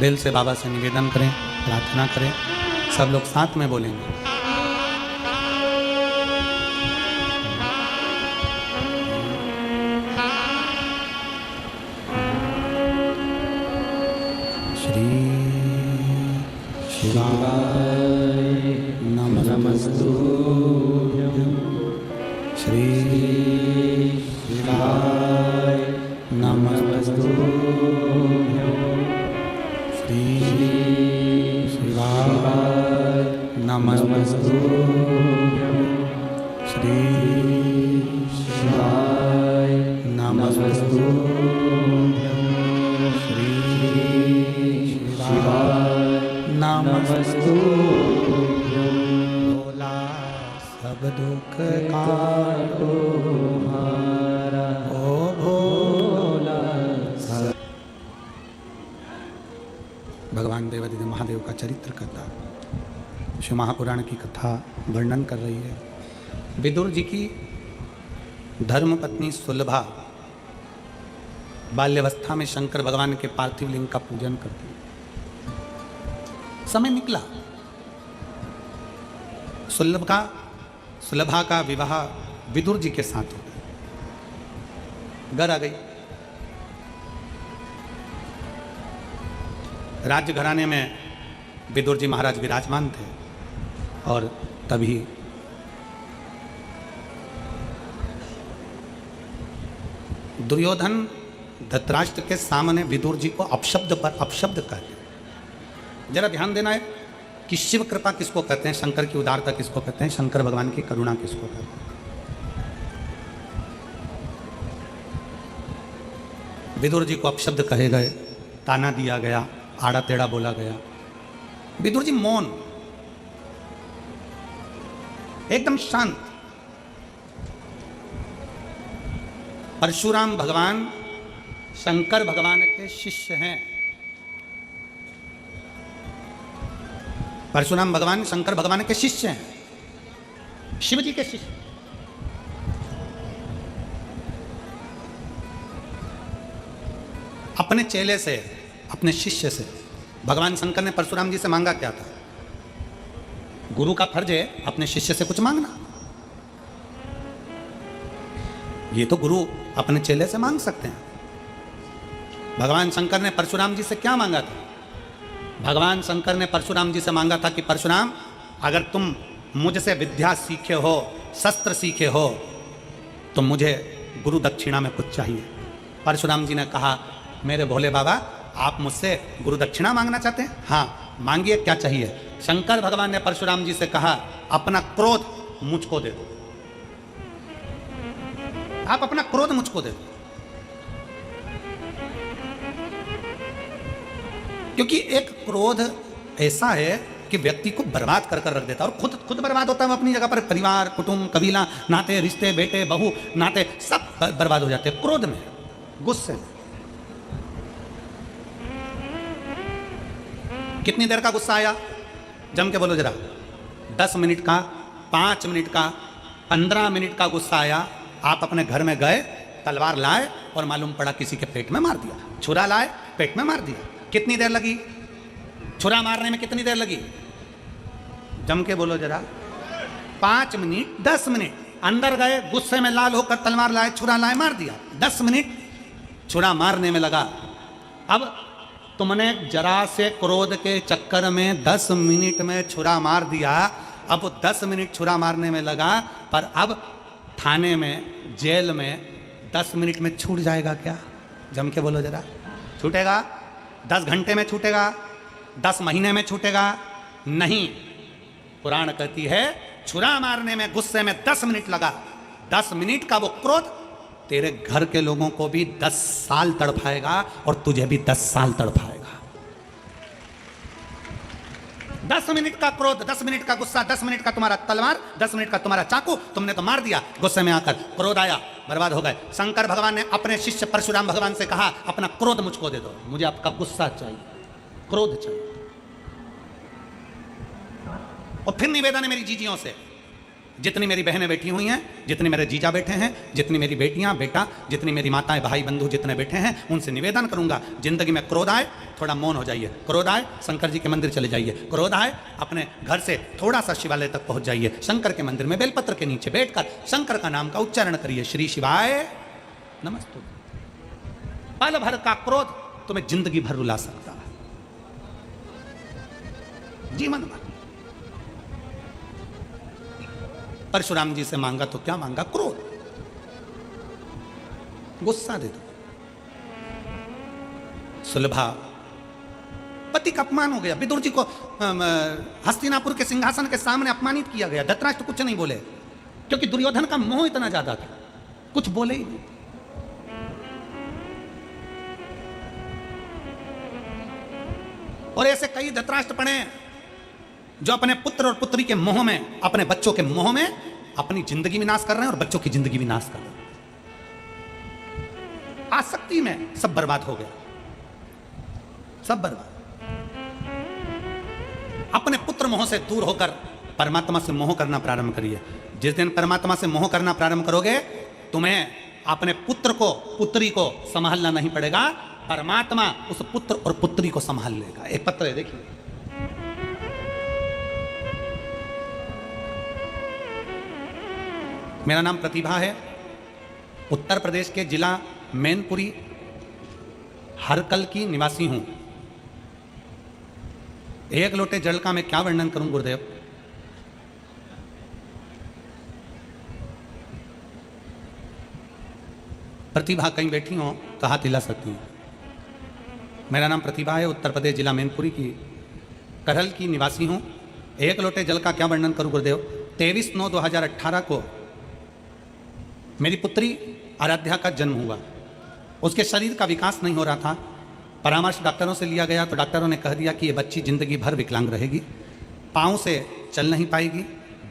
दिल से बाबा से निवेदन करें, प्रार्थना करें, सब लोग साथ में बोलेंगे। नमस्तुभ्यं श्री शिवाय नमस्तुभ्यं श्री शिवाय नमस्तुभ्यं श्री शिवाय नमस्तुभ्यं श्री नमस्तुभ्यं भोला सब दुख काटो हारा ओ भोला। भगवान देवादिदेव महादेव का चरित्र कथा शिव महापुराण की कथा वर्णन कर रही है। विदुर जी की धर्मपत्नी सुलभा बाल्यावस्था में शंकर भगवान के पार्थिव लिंग का पूजन करती। समय निकला, सुलभा का विवाह विदुर जी के साथ हो गया। घर आ गई। राज्य घराने में विदुर जी महाराज विराजमान थे और तभी दुर्योधन धृतराष्ट्र के सामने विदुर जी को अपशब्द पर अपशब्द कहते हैं। जरा ध्यान देना है कि शिव कृपा किसको कहते हैं, शंकर की उदारता किसको कहते हैं, शंकर भगवान की करुणा किसको कहते हैं। विदुर जी को अपशब्द कहे गए, ताना दिया गया, आड़ा टेढ़ा बोला गया। विदुर जी मौन, एकदम शांत। परशुराम भगवान शंकर भगवान के शिष्य हैं। परशुराम भगवान शंकर भगवान के शिष्य हैं, शिव जी के शिष्य। अपने चेले से, अपने शिष्य से भगवान शंकर ने परशुराम जी से मांगा क्या था? गुरु का फर्ज है अपने शिष्य से कुछ मांगना। ये तो गुरु अपने चेले से मांग सकते हैं। भगवान शंकर ने परशुराम जी से क्या मांगा था? भगवान शंकर ने परशुराम जी से मांगा था कि परशुराम, अगर तुम मुझसे विद्या सीखे हो, शस्त्र सीखे हो, तो मुझे गुरु दक्षिणा में कुछ चाहिए। परशुराम जी ने कहा, मेरे भोले बाबा, आप मुझसे गुरु दक्षिणा मांगना चाहते हैं? हाँ, मांगिए, क्या चाहिए? शंकर भगवान ने परशुराम जी से कहा, अपना क्रोध मुझको दे दो। आप अपना क्रोध मुझको दे दो। क्योंकि एक क्रोध ऐसा है कि व्यक्ति को बर्बाद कर कर रख देता है और खुद बर्बाद होता है। वो अपनी जगह पर परिवार, कुटुंब, कबीला, नाते, रिश्ते, बेटे, बहू, नाते सब बर्बाद हो जाते हैं क्रोध में, गुस्से में। कितनी देर का गुस्सा आया? जम के बोलो जरा। 10 मिनट का, 5 मिनट का, 15 मिनट का गुस्सा आया। आप अपने घर में गए, तलवार लाए और मालूम पड़ा किसी के पेट में मार दिया। छुरा लाए, पेट में मार दिया। कितनी देर लगी? छुरा मारने में कितनी देर लगी? जम के बोलो जरा। 5 मिनट, 10 मिनट। अंदर गए, गुस्से में लाल होकर तलवार लाए, छुरा लाए, मार दिया। 10 मिनट छुरा मारने में लगा। अब तुमने जरा से क्रोध के चक्कर में 10 मिनट में छुरा मार दिया। अब 10 मिनट छुरा मारने में लगा, पर अब थाने में, जेल में 10 मिनट में छूट जाएगा क्या? जम के बोलो जरा। छूटेगा? 10 घंटे में छूटेगा? 10 महीने में छूटेगा? नहीं। पुराण कहती है, छुरा मारने में, गुस्से में 10 मिनट लगा। 10 मिनट का वो क्रोध तेरे घर के लोगों को भी 10 साल तड़पाएगा और तुझे भी 10 साल तड़पाएगा। 10 मिनट का क्रोध, 10 मिनट का गुस्सा, 10 मिनट का तुम्हारा तलवार, 10 मिनट का तुम्हारा चाकू, तुमने तो मार दिया। गुस्से में आकर क्रोध आया, बर्बाद हो गए। शंकर भगवान ने अपने शिष्य परशुराम भगवान से कहा, अपना क्रोध मुझको दे दो, मुझे आपका गुस्सा चाहिए, क्रोध चाहिए। और फिर निवेदन है मेरी जीजियों से, जितनी मेरी बहनें बैठी हुई हैं, जितने मेरे जीजा बैठे हैं, जितनी मेरी बेटियां, बेटा, जितनी मेरी माताएं, भाई, बंधु जितने बैठे हैं, उनसे निवेदन करूंगा, जिंदगी में क्रोध आए थोड़ा मौन हो जाइए। क्रोध आए शंकर जी के मंदिर चले जाइए। क्रोध आए अपने घर से थोड़ा सा शिवालय तक पहुंच जाइए। शंकर के मंदिर में बेलपत्र के नीचे बैठकर शंकर का नाम का उच्चारण करिए, श्री शिवाय नमस्तु। पल भर का क्रोध तुम्हें जिंदगी भर रुला सकता है, जीवन भर। परशुराम जी से मांगा तो क्या मांगा? क्रोध, गुस्सा दे दो। सुलभा, पति का अपमान हो गया। विदुर जी को हस्तिनापुर के सिंहासन के सामने अपमानित किया गया। धृतराष्ट्र कुछ नहीं बोले, क्योंकि दुर्योधन का मोह इतना ज्यादा था, कुछ बोले ही नहीं। और ऐसे कई धृतराष्ट्र पड़े जो अपने पुत्र और पुत्री के मोह में, अपने बच्चों के मोह में अपनी जिंदगी विनाश कर रहे हैं और बच्चों की जिंदगी विनाश कर रहे हैं। आसक्ति में सब बर्बाद हो गया, सब बर्बाद। अपने पुत्र मोह से दूर होकर परमात्मा से मोह करना प्रारंभ करिए। जिस दिन परमात्मा से मोह करना प्रारंभ करोगे, तुम्हें अपने पुत्र को, पुत्री को संभालना नहीं पड़ेगा, परमात्मा उस पुत्र और पुत्री को संभाल लेगा। एक पत्र है, देखिए। मेरा नाम प्रतिभा है, उत्तर प्रदेश के जिला मैनपुरी हरकल की निवासी हूं। एक लोटे जल का मैं क्या वर्णन करूं गुरुदेव। प्रतिभा कहीं बैठी हो तो हाथ हिला सकती हूं। मेरा नाम प्रतिभा है, उत्तर प्रदेश जिला मैनपुरी की करहल की निवासी हूं। एक लोटे जल का क्या वर्णन करूं गुरुदेव। 23/9/2018 को मेरी पुत्री आराध्या का जन्म हुआ। उसके शरीर का विकास नहीं हो रहा था। परामर्श डॉक्टरों से लिया गया तो डॉक्टरों ने कह दिया कि ये बच्ची जिंदगी भर विकलांग रहेगी। पाँव से चल नहीं पाएगी,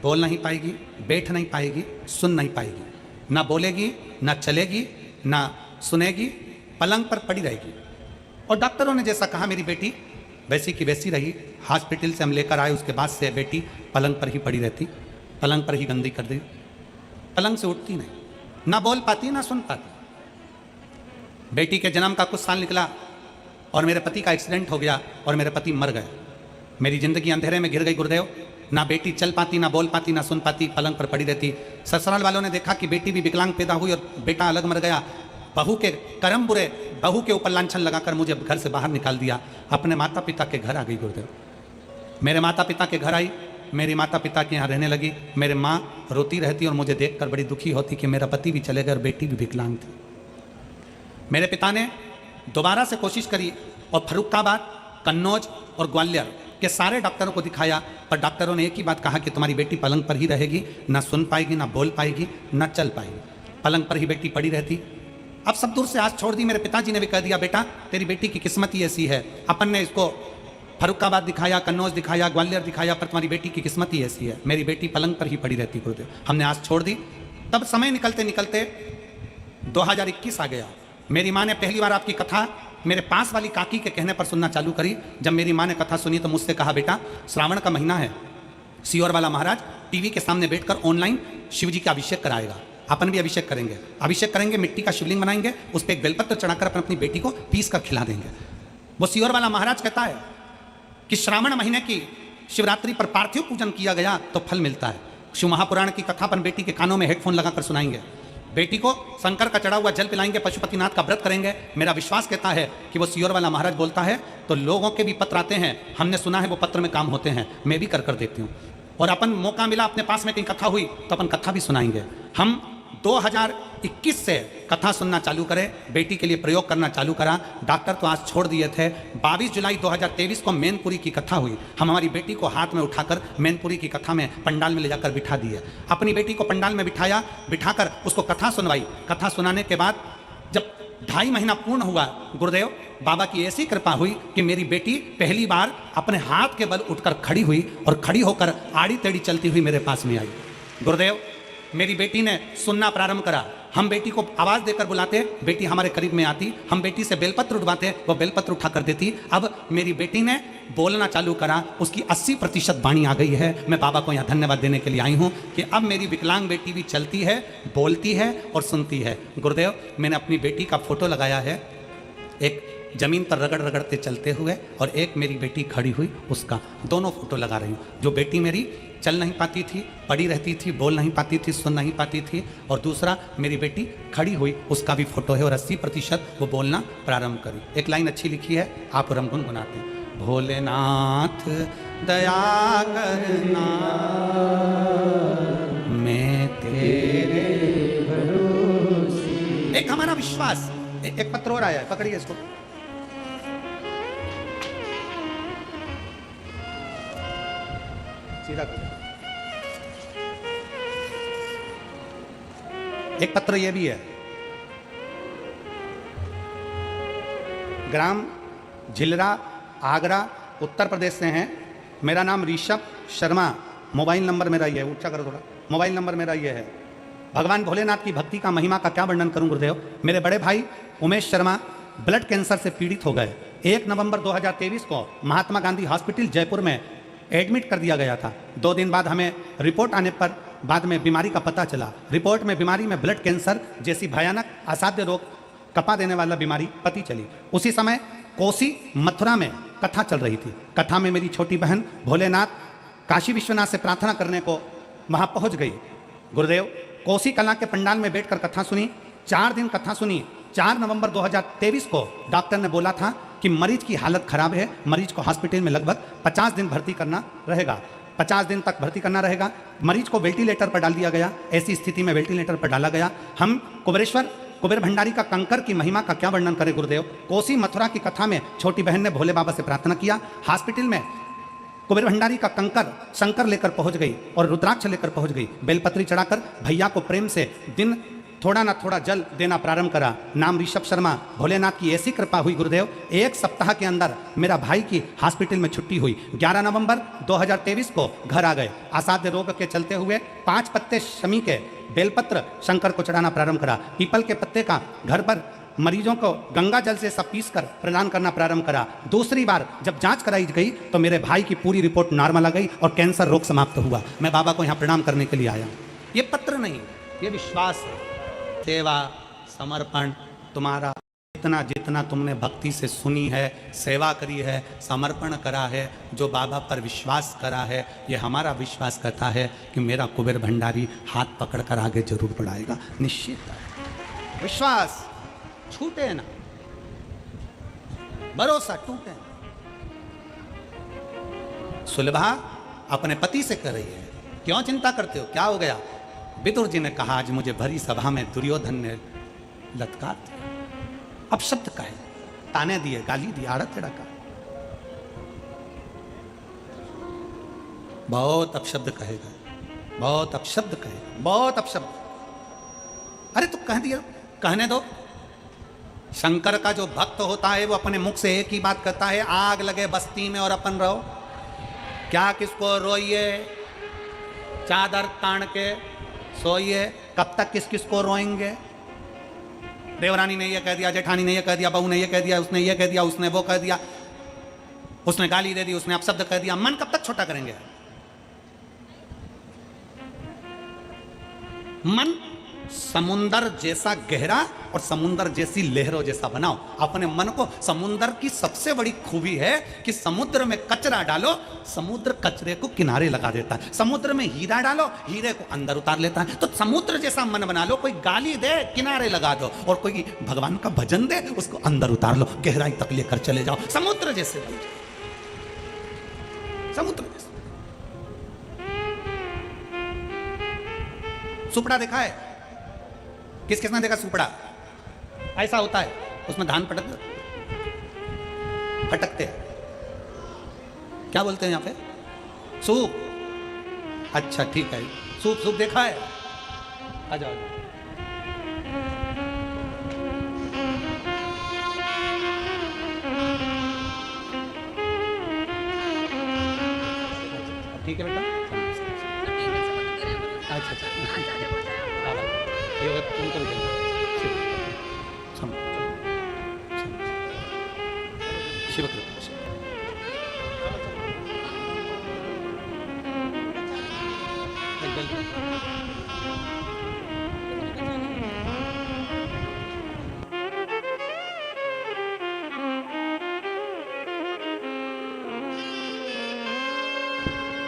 बोल नहीं पाएगी, बैठ नहीं पाएगी, सुन नहीं पाएगी, ना बोलेगी, ना चलेगी, ना सुनेगी, पलंग पर पड़ी रहेगी। और डॉक्टरों ने जैसा कहा मेरी बेटी वैसी की वैसी रही। हॉस्पिटल से हम लेकर आए, उसके बाद से बेटी पलंग पर ही पड़ी रहती, पलंग पर ही गंदी कर दी, पलंग से उठती नहीं, ना बोल पाती ना सुन पाती। बेटी के जन्म का कुछ साल निकला और मेरे पति का एक्सीडेंट हो गया और मेरे पति मर गए। मेरी जिंदगी अंधेरे में घिर गई गुरुदेव। ना बेटी चल पाती, ना बोल पाती, ना सुन पाती, पलंग पर पड़ी रहती। ससुराल वालों ने देखा कि बेटी भी विकलांग पैदा हुई और बेटा अलग मर गया। बहू के कर्म बुरे, बहू के ऊपर लांछन लगाकर मुझे घर से बाहर निकाल दिया। अपने माता पिता के घर आ गई गुरुदेव। मेरे माता पिता के घर आई, मेरे माता पिता के यहाँ रहने लगी। मेरे माँ रोती रहती और मुझे देखकर बड़ी दुखी होती कि मेरा पति भी चले गए और बेटी भी विकलांग थी। मेरे पिता ने दोबारा से कोशिश करी और फर्रुखाबाद, कन्नौज और ग्वालियर के सारे डॉक्टरों को दिखाया, पर डॉक्टरों ने एक ही बात कहा कि तुम्हारी बेटी पलंग पर ही रहेगी, ना सुन पाएगी, ना बोल पाएगी, ना चल पाएगी, पलंग पर ही बेटी पड़ी रहती। अब सब दूर से आस छोड़ दी। मेरे पिताजी ने भी कह दिया बेटा तेरी बेटी की किस्मत ही ऐसी है। अपन ने इसको फर्रुखाबाद दिखाया, कन्नौज दिखाया, ग्वालियर दिखाया, पर तुम्हारी बेटी की किस्मत ही ऐसी है। मेरी बेटी पलंग पर ही पड़ी रहती गुरुदेव। हमने आस छोड़ दी। तब समय निकलते निकलते 2021 आ गया। मेरी माँ ने पहली बार आपकी कथा मेरे पास वाली काकी के कहने पर सुनना चालू करी। जब मेरी माँ ने कथा सुनी तो मुझसे कहा बेटा श्रावण का महीना है, सियोर वाला महाराज टीवी के सामने बैठकर ऑनलाइन शिव जी का अभिषेक कराएगा, अपन भी अभिषेक करेंगे। अभिषेक करेंगे, मिट्टी का शिवलिंग बनाएंगे, उस पर एक बेलपत्र चढ़ाकर अपन अपनी बेटी को पीस कर खिला देंगे। वो सियोर वाला महाराज कहता है कि श्रावण महीने की शिवरात्रि पर पार्थिव पूजन किया गया तो फल मिलता है। शिव महापुराण की कथा अपन बेटी के कानों में हेडफोन लगाकर सुनाएंगे, बेटी को शंकर का चढ़ा हुआ जल पिलाएंगे, पशुपतिनाथ का व्रत करेंगे। मेरा विश्वास कहता है कि वो सियोर वाला महाराज बोलता है तो लोगों के भी पत्र आते हैं, हमने सुना है वो पत्र में काम होते हैं। मैं भी कर देखती हूँ। और अपन मौका मिला, अपने पास में कहीं कथा हुई तो अपन कथा भी सुनाएंगे। हम 2021 से कथा सुनना चालू करें, बेटी के लिए प्रयोग करना चालू करा। डॉक्टर तो आज छोड़ दिए थे। 22 जुलाई 2023 को मैनपुरी की कथा हुई। हम हमारी बेटी को हाथ में उठाकर मैनपुरी की कथा में पंडाल में ले जाकर बिठा दिए। अपनी बेटी को पंडाल में बिठाया, बिठाकर उसको कथा सुनवाई। कथा सुनाने के बाद जब 2.5 महीना पूर्ण हुआ गुरुदेव, बाबा की ऐसी कृपा हुई कि मेरी बेटी पहली बार अपने हाथ के बल उठकर खड़ी हुई और खड़ी होकर आड़ी टेढ़ी चलती हुई मेरे पास में आई। गुरुदेव मेरी बेटी ने सुनना प्रारंभ करा। हम बेटी को आवाज़ देकर बुलाते, बेटी हमारे करीब में आती। हम बेटी से बेलपत्र उठवाते, वो बेलपत्र उठा कर देती। अब मेरी बेटी ने बोलना चालू करा, उसकी 80% वाणी आ गई है। मैं बाबा को यहाँ धन्यवाद देने के लिए आई हूँ कि अब मेरी विकलांग बेटी भी चलती है, बोलती है और सुनती है। गुरुदेव मैंने अपनी बेटी का फोटो लगाया है, एक जमीन पर रगड़ रगड़ते चलते हुए और एक मेरी बेटी खड़ी हुई, उसका दोनों फोटो लगा रही हूँ। जो बेटी मेरी चल नहीं पाती थी, पड़ी रहती थी, बोल नहीं पाती थी, सुन नहीं पाती थी, और दूसरा मेरी बेटी खड़ी हुई, उसका भी फोटो है और 80% वो बोलना प्रारंभ करी। एक लाइन अच्छी लिखी है, आप रम गुनगुनाते हैं। भोलेनाथ दया करना मैं तेरे भरोसे। एक हमारा विश्वास। एक पत्र और आया है, पकड़िए इसको। सीधा कर। एक पत्र यह भी है, ग्राम झिलरा, आगरा, उत्तर प्रदेश से हैं। मेरा नाम ऋषभ शर्मा, मोबाइल नंबर मेरा ये है, ऊंचा करो थोड़ा, मोबाइल नंबर मेरा ये है। भगवान भोलेनाथ की भक्ति का महिमा का क्या वर्णन करूं गुरुदेव। मेरे बड़े भाई उमेश शर्मा ब्लड कैंसर से पीड़ित हो गए। 1 नवंबर 2023 को महात्मा गांधी हॉस्पिटल जयपुर में एडमिट कर दिया गया था। 2 दिन बाद हमें रिपोर्ट आने पर बाद में बीमारी का पता चला। रिपोर्ट में बीमारी में ब्लड कैंसर जैसी भयानक असाध्य रोग, कपा देने वाला बीमारी पता चली। उसी समय कोसी मथुरा में कथा चल रही थी। कथा में मेरी छोटी बहन भोलेनाथ काशी विश्वनाथ से प्रार्थना करने को वहां पहुंच गई। गुरुदेव कोसी कला के पंडाल में बैठकर कथा सुनी। 4 दिन कथा सुनी। 4 नवंबर 2023 को डॉक्टर ने बोला था कि मरीज की हालत खराब है, मरीज को हॉस्पिटल में लगभग 50 दिन भर्ती करना रहेगा। 50 दिन तक भर्ती करना रहेगा। मरीज को वेंटिलेटर पर डाल दिया गया। ऐसी स्थिति में वेंटिलेटर पर डाला गया। हम कुबेर भंडारी का कंकर की महिमा का क्या वर्णन करें गुरुदेव। कोसी मथुरा की कथा में छोटी बहन ने भोले बाबा से प्रार्थना किया। हॉस्पिटल में कुबेर भंडारी का कंकर शंकर लेकर पहुंच गई और रुद्राक्ष लेकर पहुंच गई। बेलपत्री चढ़ाकर भैया को प्रेम से दिन थोड़ा ना थोड़ा जल देना प्रारंभ करा। नाम ऋषभ शर्मा। भोलेनाथ की ऐसी कृपा हुई गुरुदेव, 1 सप्ताह के अंदर मेरा भाई की हॉस्पिटल में छुट्टी हुई। 11 नवंबर 2023 को घर आ गए। असाध्य रोग के चलते हुए 5 पत्ते शमी के बेलपत्र शंकर को चढ़ाना प्रारंभ करा। पीपल के पत्ते का घर पर मरीजों को गंगा जल से सब पीस कर प्रदान करना प्रारंभ करा। दूसरी बार जब जांच कराई गई तो मेरे भाई की पूरी रिपोर्ट नॉर्मल आ गई और कैंसर रोग समाप्त हुआ। मैं बाबा को यहाँ प्रणाम करने के लिए आया हूँ। ये पत्र नहीं, ये विश्वास है। सेवा समर्पण तुम्हारा जितना जितना तुमने भक्ति से सुनी है, सेवा करी है, समर्पण करा है, जो बाबा पर विश्वास करा है, ये हमारा विश्वास करता है कि मेरा कुबेर भंडारी हाथ पकड़ कर आगे जरूर बढ़ाएगा। निश्चित है। विश्वास छूटे ना, भरोसा टूटे ना। सुलभा अपने पति से कर रही है, क्यों चिंता करते हो, क्या हो गया। विदुर जी ने कहा आज मुझे भरी सभा में दुर्योधन ने लटका दिया। अब शब्द कहे, ताने दिए, गाली दी, आड़ा टेढ़ा कहा, बहुत अपशब्द कहेगा, बहुत अपशब्द कहेगा, बहुत अपशब्द। अरे तो कह दिया, कहने दो। शंकर का जो भक्त होता है वो अपने मुख से एक ही बात कहता है, आग लगे बस्ती में और अपन रहो। क्या किसको रोइए, चादर तान के सोइए, कब तक किस किस को रोएंगे। देवरानी ने ये कह दिया, जेठानी ने ये कह दिया, बहू ने ये कह दिया, उसने ये कह दिया, उसने वो कह दिया, उसने गाली दे दी, उसने अपशब्द कह दिया। मन कब तक छोटा करेंगे। मन समुंदर जैसा गहरा और समुंदर जैसी लहरों जैसा बनाओ। अपने मन को, समुंदर की सबसे बड़ी खूबी है कि समुद्र में कचरा डालो, समुद्र कचरे को किनारे लगा देता है। समुद्र में हीरा डालो, हीरे को अंदर उतार लेता है। तो समुद्र जैसा मन बना लो। कोई गाली दे, किनारे लगा दो, और कोई भगवान का भजन दे, उसको अंदर उतार लो, गहराई तक लेकर चले जाओ। समुद्र जैसे बन जाओ, समुद्र जैसे। सुपड़ा देखा है? किस किसने देखा सुपड़ा? ऐसा होता है, उसमें धान फटकते हैं। क्या बोलते हैं यहां पे? सूप। अच्छा ठीक है, सूप सूप देखा है? आ जाओ। ठीक है बेटा। अच्छा शिव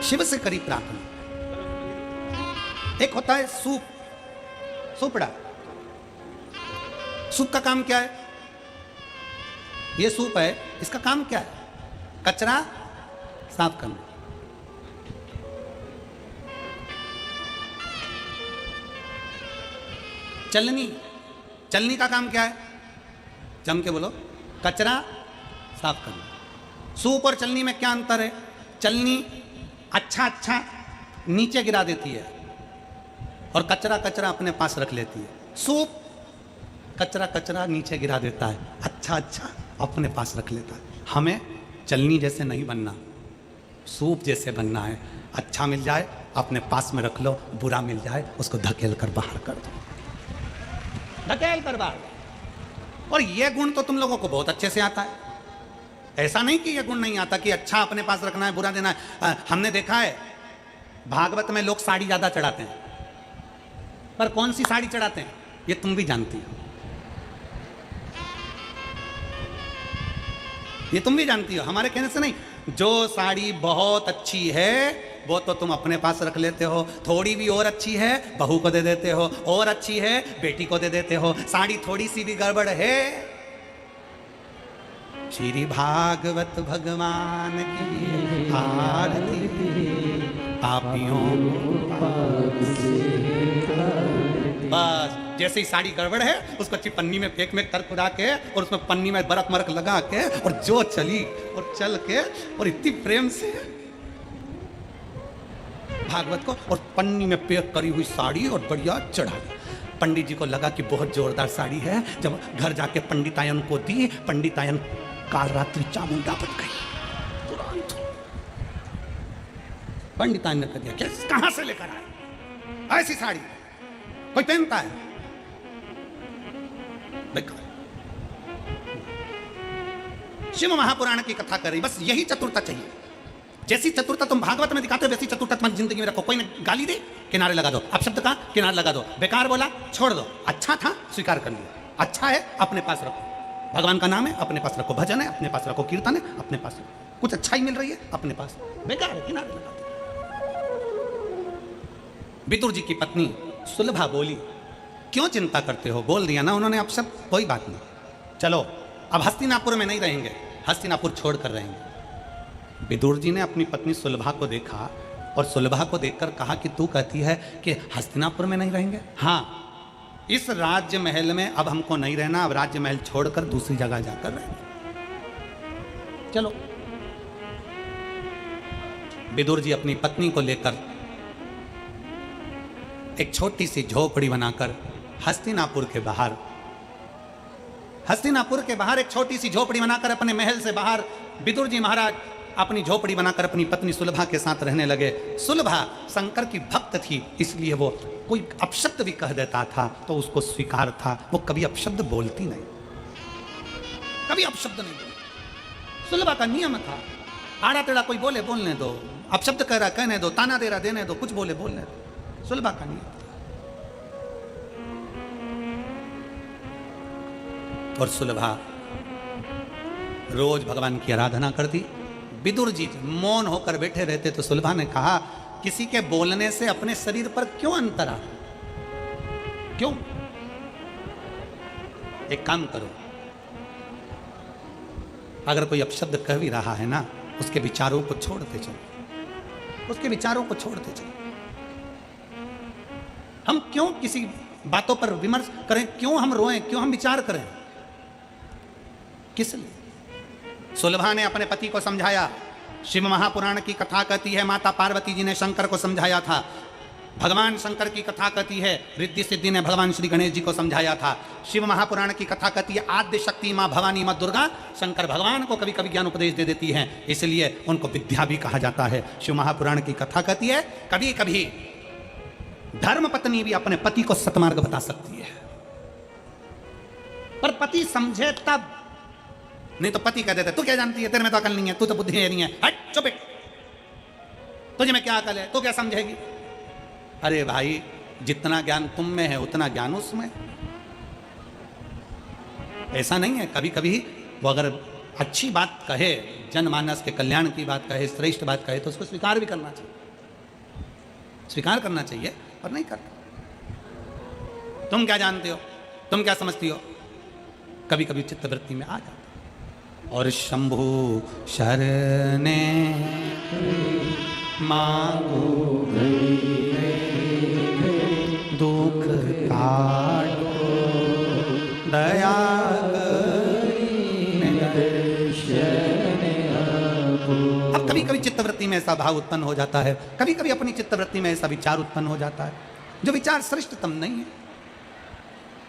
शिव से करी प्रार्थना। एक होता है सूप, सूपड़ा। सूप का काम क्या है? ये सूप है, इसका काम क्या है? कचरा साफ करना। चलनी, चलनी का काम क्या है? जम के बोलो। कचरा साफ करना। सूप और चलनी में क्या अंतर है? चलनी अच्छा अच्छा नीचे गिरा देती है और कचरा कचरा अपने पास रख लेती है। सूप कचरा कचरा नीचे गिरा देता है, अच्छा अच्छा अपने पास रख लेता है। हमें चलनी जैसे नहीं बनना, सूप जैसे बनना है। अच्छा मिल जाए अपने पास में रख लो, बुरा मिल जाए उसको धकेल कर बाहर कर दो, धकेल कर बाहर। और ये गुण तो तुम लोगों को बहुत अच्छे से आता है। ऐसा नहीं कि ये गुण नहीं आता कि अच्छा अपने पास रखना है, बुरा देना है। हमने देखा है भागवत में लोग साड़ी ज्यादा चढ़ाते हैं, पर कौन सी साड़ी चढ़ाते हैं ये तुम भी जानती हो, ये तुम भी जानती हो, हमारे कहने से नहीं। जो साड़ी बहुत अच्छी है वो तो तुम अपने पास रख लेते हो, थोड़ी भी और अच्छी है बहू को दे देते हो, और अच्छी है बेटी को दे देते हो। साड़ी थोड़ी सी भी गड़बड़ है, श्री भागवत भगवान की आरती पापियों बस। जैसे ही साड़ी गड़बड़ है उसको अच्छी पन्नी में फेंक में कर उड़ा के और उसमें पन्नी में बर्फ मरक लगा के और जो चली और चल के और इतनी प्रेम से भागवत को और पन्नी में पैक करी हुई साड़ी और बढ़िया चढ़ा। पंडित जी को लगा कि बहुत जोरदार साड़ी है, जब घर जाके पंडितायन को दी, पंडितायन काल रात्रि चामुंडा बन गई तुरंत। पंडितायन ने कह दिया क्या कहां से लेकर आए ऐसी साड़ी, कोई पहनता है बेकार। शिव महापुराण की कथा कर रही, बस यही चतुरता चाहिए। जैसी चतुरता तुम भागवत में दिखाते हो वैसी चतुरता तुम्हारी जिंदगी में रखो। कोई ने गाली दे किनारे लगा दो, अपशब्द का किनारे लगा दो, बेकार बोला छोड़ दो, अच्छा था स्वीकार कर लिया, अच्छा है अपने पास रखो, भगवान का नाम है अपने पास रखो, भजन है अपने पास रखो, कीर्तन है अपने पास रखो, कुछ अच्छाई मिल रही है अपने पास, बेकार है किनारे लगा दो। विदुर जी की पत्नी सुलभा बोली क्यों चिंता करते हो, बोल दिया ना उन्होंने अपशब्द, कोई बात नहीं, चलो अब हस्तिनापुर में नहीं रहेंगे, हस्तिनापुर छोड़ कर रहेंगे। विदुर जी ने अपनी पत्नी सुलभा को देखा और सुलभा को देखकर कहा कि तू कहती है कि हस्तिनापुर में नहीं रहेंगे, हाँ इस राज्य महल में अब हमको नहीं रहना, अब राज्य महल छोड़कर दूसरी जगह जाकर रहेंगे। चलो विदुर जी अपनी पत्नी को लेकर एक छोटी सी झोपड़ी बनाकर हस्तिनापुर के बाहर एक छोटी सी झोपड़ी बनाकर अपने महल से बाहर विदुर जी महाराज अपनी झोपड़ी बनाकर अपनी पत्नी सुलभा के साथ रहने लगे। सुलभा शंकर की भक्त थी, इसलिए वो कोई अपशब्द भी कह देता था तो उसको स्वीकार था, वो कभी अपशब्द बोलती नहीं, कभी अपशब्द नहीं बोलती। सुलभा का नियम था, आड़ा टेढ़ा कोई बोले बोलने दो, अपशब्द कह रहा कहने दो, ताना दे रहा देने दो, कुछ बोले बोलने दो, सुलभा का नियम। और सुलभा रोज भगवान की आराधना करती। विदुर जी मौन होकर बैठे रहते तो सुलभा ने कहा किसी के बोलने से अपने शरीर पर क्यों अंतर आ, क्यों? एक काम करो, अगर कोई अपशब्द कह भी रहा है ना उसके विचारों को छोड़ते चलो, उसके विचारों को छोड़ते चलो। हम क्यों किसी बातों पर विमर्श करें, क्यों हम रोएं, क्यों हम विचार करें, किस लिए? सुलभा ने अपने पति को समझाया। शिव महापुराण की कथा कहती है माता पार्वती जी ने शंकर को समझाया था, भगवान शंकर की कथा कहती है रिद्धि सिद्धि ने भगवान श्री गणेश जी को समझाया था। शिव महापुराण की कथा कहती है आद्य शक्ति माँ भवानी माँ दुर्गा, शंकर भगवान को कभी कभी ज्ञान उपदेश दे देती हैं, इसलिए उनको विद्या भी कहा जाता है। शिव महापुराण की कथा कहती है कभी कभी धर्म पत्नी भी अपने पति को सतमार्ग बता सकती है, पर पति समझे तब, नहीं तो पति कह देते तू क्या जानती है, तेरे में तो अकल नहीं है, तू तो बुद्धि नहीं है, हट चुप, तुझे में क्या अकल है, तू क्या समझेगी। अरे भाई जितना ज्ञान तुम में है उतना ज्ञान उसमें। ऐसा नहीं है, कभी कभी वो अगर अच्छी बात कहे, जनमानस के कल्याण की बात कहे, श्रेष्ठ बात कहे तो उसको स्वीकार भी करना चाहिए, स्वीकार करना चाहिए, और नहीं करना। तुम क्या जानते हो, तुम क्या समझती हो, कभी कभी चित्तवृत्ति में आ जाता। और शंभु शरणे मांगो दुख काटो दया अब कभी कभी चित्तवृत्ति में ऐसा भाव उत्पन्न हो जाता है, कभी कभी अपनी चित्तवृत्ति में ऐसा विचार उत्पन्न हो जाता है जो विचार श्रेष्ठतम नहीं है।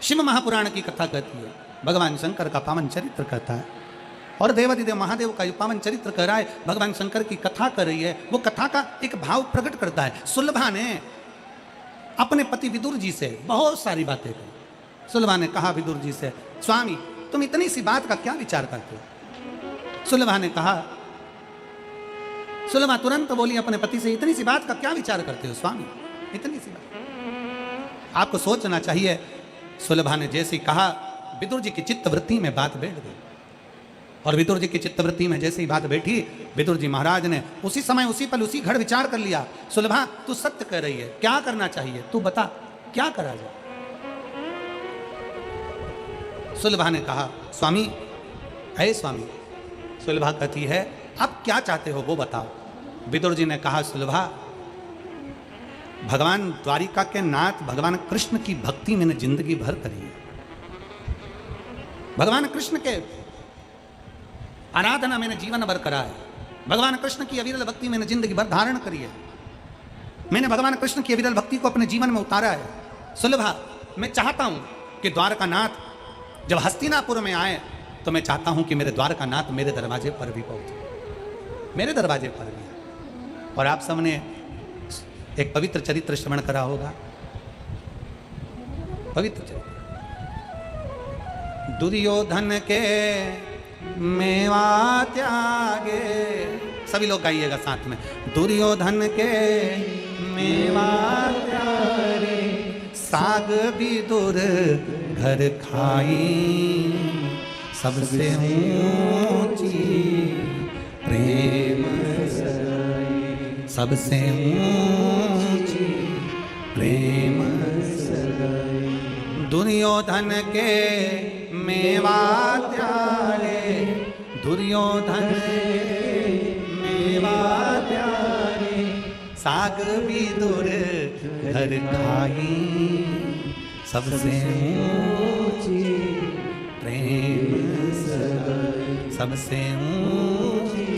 शिव महापुराण की कथा कहती है, भगवान शंकर का पावन चरित्र कहता है और देवाधिदेव महादेव का जो पावन चरित्र कर रहा है, भगवान शंकर की कथा कर रही है, वो कथा का एक भाव प्रकट करता है। सुलभा ने अपने पति विदुर जी से बहुत सारी बातें कही। सुलभा ने कहा विदुर जी से, स्वामी तुम इतनी सी बात का क्या विचार करते हो? सुलभा ने कहा, सुलभा तुरंत बोली अपने पति से, इतनी सी बात का क्या विचार करते हो स्वामी, इतनी सी बात, आपको सोचना चाहिए। सुलभा ने जैसे ही कहा, विदुर जी की चित्तवृत्ति में बात बैठ गई। और विदुर जी की चित्तवृत्ति में जैसे ही बात बैठी, विदुर जी महाराज ने उसी समय उसी पल उसी घड़ विचार कर लिया, सुलभा तू सत्य कह रही है, क्या करना चाहिए तू बता, क्या करा जाए? सुलभा ने कहा, स्वामी है स्वामी। सुलभा कहती है, अब क्या चाहते हो वो बताओ। विदुर जी ने कहा, सुलभा भगवान द्वारिका के नाथ भगवान कृष्ण की भक्ति मैंने जिंदगी भर करी है, भगवान कृष्ण के आराधना मैंने जीवन भर करा है, भगवान कृष्ण की अविरल भक्ति मैंने जिंदगी भर धारण करी है, मैंने भगवान कृष्ण की अविरल भक्ति को अपने जीवन में उतारा है। सुलभा मैं चाहता हूं कि द्वारका नाथ जब हस्तिनापुर में आए तो मैं चाहता हूं कि मेरे द्वारका नाथ मेरे दरवाजे पर भी पहुंचे, मेरे दरवाजे पर भी। और आप सबने एक पवित्र चरित्र श्रवण करा होगा, पवित्र चरित्र, दुर्योधन के मेवा त्यागे, सभी लोग गाइएगा साथ में, दुर्योधन के मेवा त्यागे, साग भी दूर घर खाई, सबसे ऊंची प्रेम सगाई, सबसे ऊंची प्रेम सगाई। दुर्योधन के मेवा त्यागे, दुर्योधन मेवा त्यागे, साग भी दूर घर खाई, सबसे ऊंची प्रेम सगाई, सबसे ऊंची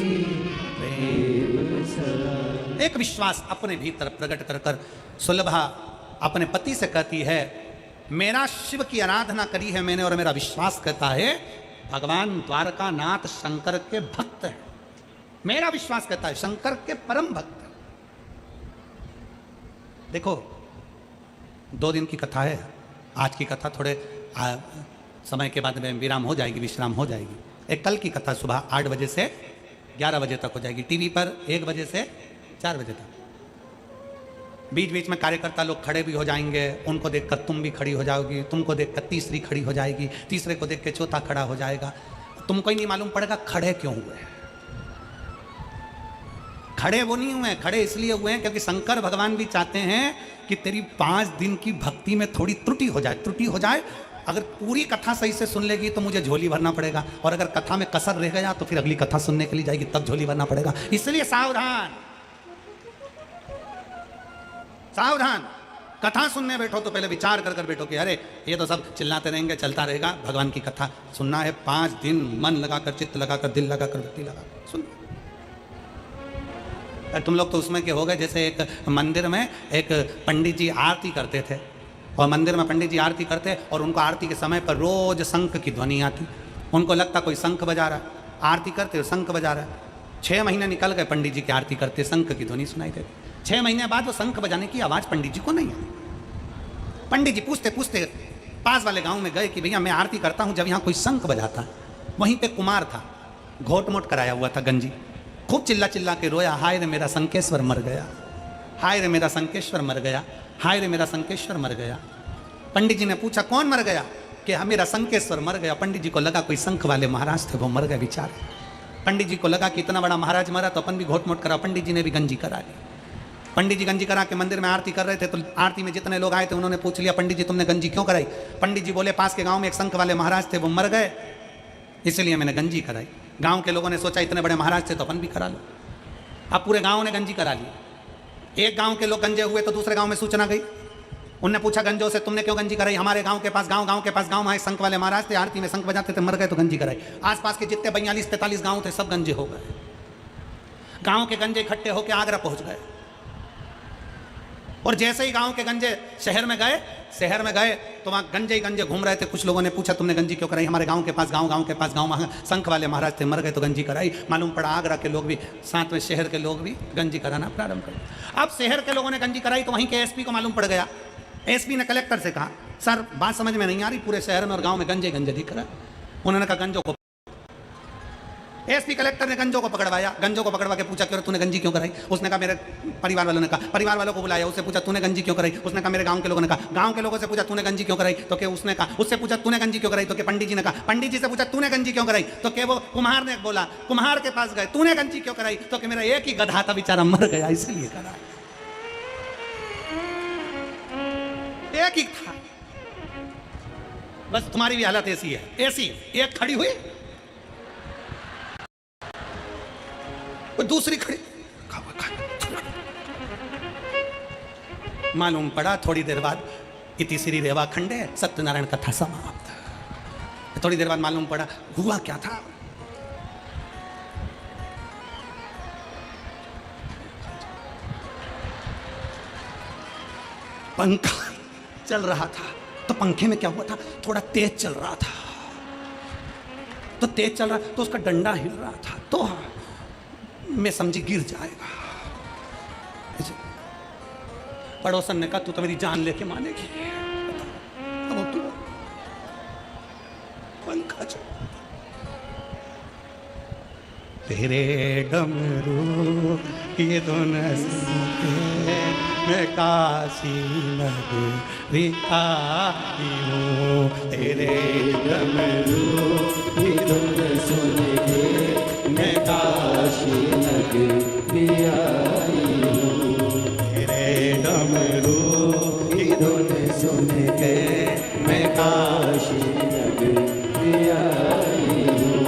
प्रेम सगाई। एक विश्वास अपने भीतर प्रकट कर कर सुलभा अपने पति से कहती है, मेरा शिव की आराधना करी है मैंने और मेरा विश्वास कहता है भगवान द्वारका नाथ शंकर के भक्त है, मेरा विश्वास कहता है शंकर के परम भक्त है। देखो 2 दिन की कथा है, आज की कथा थोड़े समय के बाद में विराम हो जाएगी, विश्राम हो जाएगी। एक कल की कथा सुबह 8 बजे से 11 बजे तक हो जाएगी, टीवी पर 1 बजे से 4 बजे तक। बीच बीच में कार्यकर्ता लोग खड़े भी हो जाएंगे, उनको देखकर तुम भी खड़ी हो जाओगी, तुमको देखकर तीसरी खड़ी हो जाएगी, तीसरे को देख के चौथा खड़ा हो जाएगा। तुमको ही नहीं मालूम पड़ेगा खड़े क्यों हुए। खड़े वो नहीं हुए, खड़े इसलिए हुए हैं क्योंकि शंकर भगवान भी चाहते हैं कि तेरी 5 दिन की भक्ति में थोड़ी त्रुटि हो जाए, त्रुटि हो जाए। अगर पूरी कथा सही से सुन लेगी तो मुझे झोली भरना पड़ेगा, और अगर कथा में कसर रह गया तो फिर अगली कथा सुनने के लिए जाएगी, तब झोली भरना पड़ेगा। इसलिए सावधान, सावधान। कथा सुनने बैठो तो पहले विचार कर कर बैठो कि अरे ये तो सब चिल्लाते रहेंगे, चलता रहेगा। भगवान की कथा सुनना है 5 दिन, मन लगाकर, चित्त लगाकर, दिल लगाकर, वृत्ति लगाकर सुन। तुम लोग तो उसमें के हो गए जैसे एक मंदिर में एक पंडित जी आरती करते थे, और मंदिर में पंडित जी आरती करते और उनको आरती के समय पर रोज शंख की ध्वनि आती। उनको लगता कोई शंख बजा रहा है, आरती करते शंख बजा रहा है। 6 महीने निकल गए पंडित जी की आरती करते, शंख की ध्वनि सुनाई देती। 6 महीने बाद वो शंख बजाने की आवाज़ पंडित जी को नहीं आई। पंडित जी पूछते पूछते पास वाले गांव में गए कि भैया मैं आरती करता हूँ जब यहाँ कोई शंख बजाता है। वहीं पे कुमार था, घोट मोट कराया हुआ था गंजी, खूब चिल्ला चिल्ला के रोया, हाय रे मेरा शंकेश्वर मर गया, हाय रे मेरा शंकेश्वर मर गया, हाय रे मेरा शंकेश्वर मर गया। पंडित जी ने पूछा कौन मर गया? कि हाँ मेरा शंकेश्वर मर गया। पंडित जी को लगा कोई शंख वाले महाराज थे वो मर गए बेचारे। पंडित जी को लगा कि इतना बड़ा महाराज मरा तो अपन भी घोट मोट करा। पंडित जी ने भी गंजी करा ली। पंडित जी गंजी करा के मंदिर में आरती कर रहे थे, तो आरती में जितने लोग आए थे उन्होंने पूछ लिया पंडित जी तुमने गंजी क्यों कराई? पंडित जी बोले पास के गांव में एक शंख वाले महाराज थे वो मर गए, इसलिए मैंने गंजी कराई। गांव के लोगों ने सोचा इतने बड़े महाराज थे तो अपन भी करा लो। अब पूरे गांव ने गंजी करा ली। एक गांव के लोग गंजे हुए तो दूसरे गांव में सूचना गई। उनने पूछा गंजों से तुमने क्यों गंजी कराई? हमारे गांव के पास गांव के पास गांव आए शंख वाले महाराज थे, आरती में शंख बजाते थे, मर गए तो गंजी कराई। आसपास के जितने 42-43 गांव थे सब गंजे हो गए। गांव के गंजे इकट्ठे होकर आगरा पहुंच गए। और जैसे ही गांव के गंजे शहर में गए तो वहाँ गंजे ही गंजे घूम रहे थे। कुछ लोगों ने पूछा तुमने गंजी क्यों कराई? हमारे गांव के पास गांव के पास गांव संख वाले महाराज थे, मर गए तो गंजी कराई। मालूम पड़ा आगरा के लोग भी, साथ में शहर के लोग भी गंजी कराना प्रारंभ कर। अब शहर के लोगों ने गंजी कराई तो वहीं के एसपी को मालूम पड़ गया। एसपी ने कलेक्टर से कहा सर बात समझ में नहीं आ रही, पूरे शहर में और गाँव में गंजे दिख रहा। उन्होंने कहा गंजों को। एसपी कलेक्टर ने गंजों को पकड़वाया, गंजों को पकड़वा के पूछा क्यों तूने गंजी क्यों कराई? उसने कहा मेरे परिवार वालों ने कहा। परिवार वालों को बुलाया, उससे पूछा तूने गंजी क्यों कराई? उसने कहा मेरे गांव के लोगों ने कहा। गांव के लोगों से पूछा तूने गंजी क्यों कराई? तो क्या उसने कहा। उससे पूछा तूने गंजी क्यों कराई? तो क्या पंडित जी ने कहा। पंडित जी से पूछा तूने गंजी क्यों कराई? तो क्या वो कुम्हार ने बोला। कुम्हार के पास गए, तूने गंजी क्यों कराई? तो क्या मेरा एक ही गधा था बेचारा मर गया इसलिए करा, एक ही था। बस तुम्हारी भी हालत ऐसी है, ऐसी एक खड़ी हुई दूसरी खड़ी। मालूम पड़ा थोड़ी देर बाद इति श्री रेवा खंडे सत्यनारायण कथा समाप्त। थोड़ी देर बाद मालूम पड़ा हुआ क्या था। पंखा चल रहा था तो पंखे में क्या हुआ था, थोड़ा तेज चल रहा था। तो तेज चल रहा तो उसका डंडा हिल रहा था, तो मैं समझी गिर जाएगा। पड़ोसन ने कहा तू तो मेरी जान लेके मानेगी। अब तू पंखा चल। तेरे डमरू ये दोनों मैं काशी नगरी आई हूँ। तेरे डमरू ये दोनों सुन के मैं काशी नगरी आई हूँ। तेरे डमरू ये दोनों सुन के मैं काशी नगरी आई हूँ।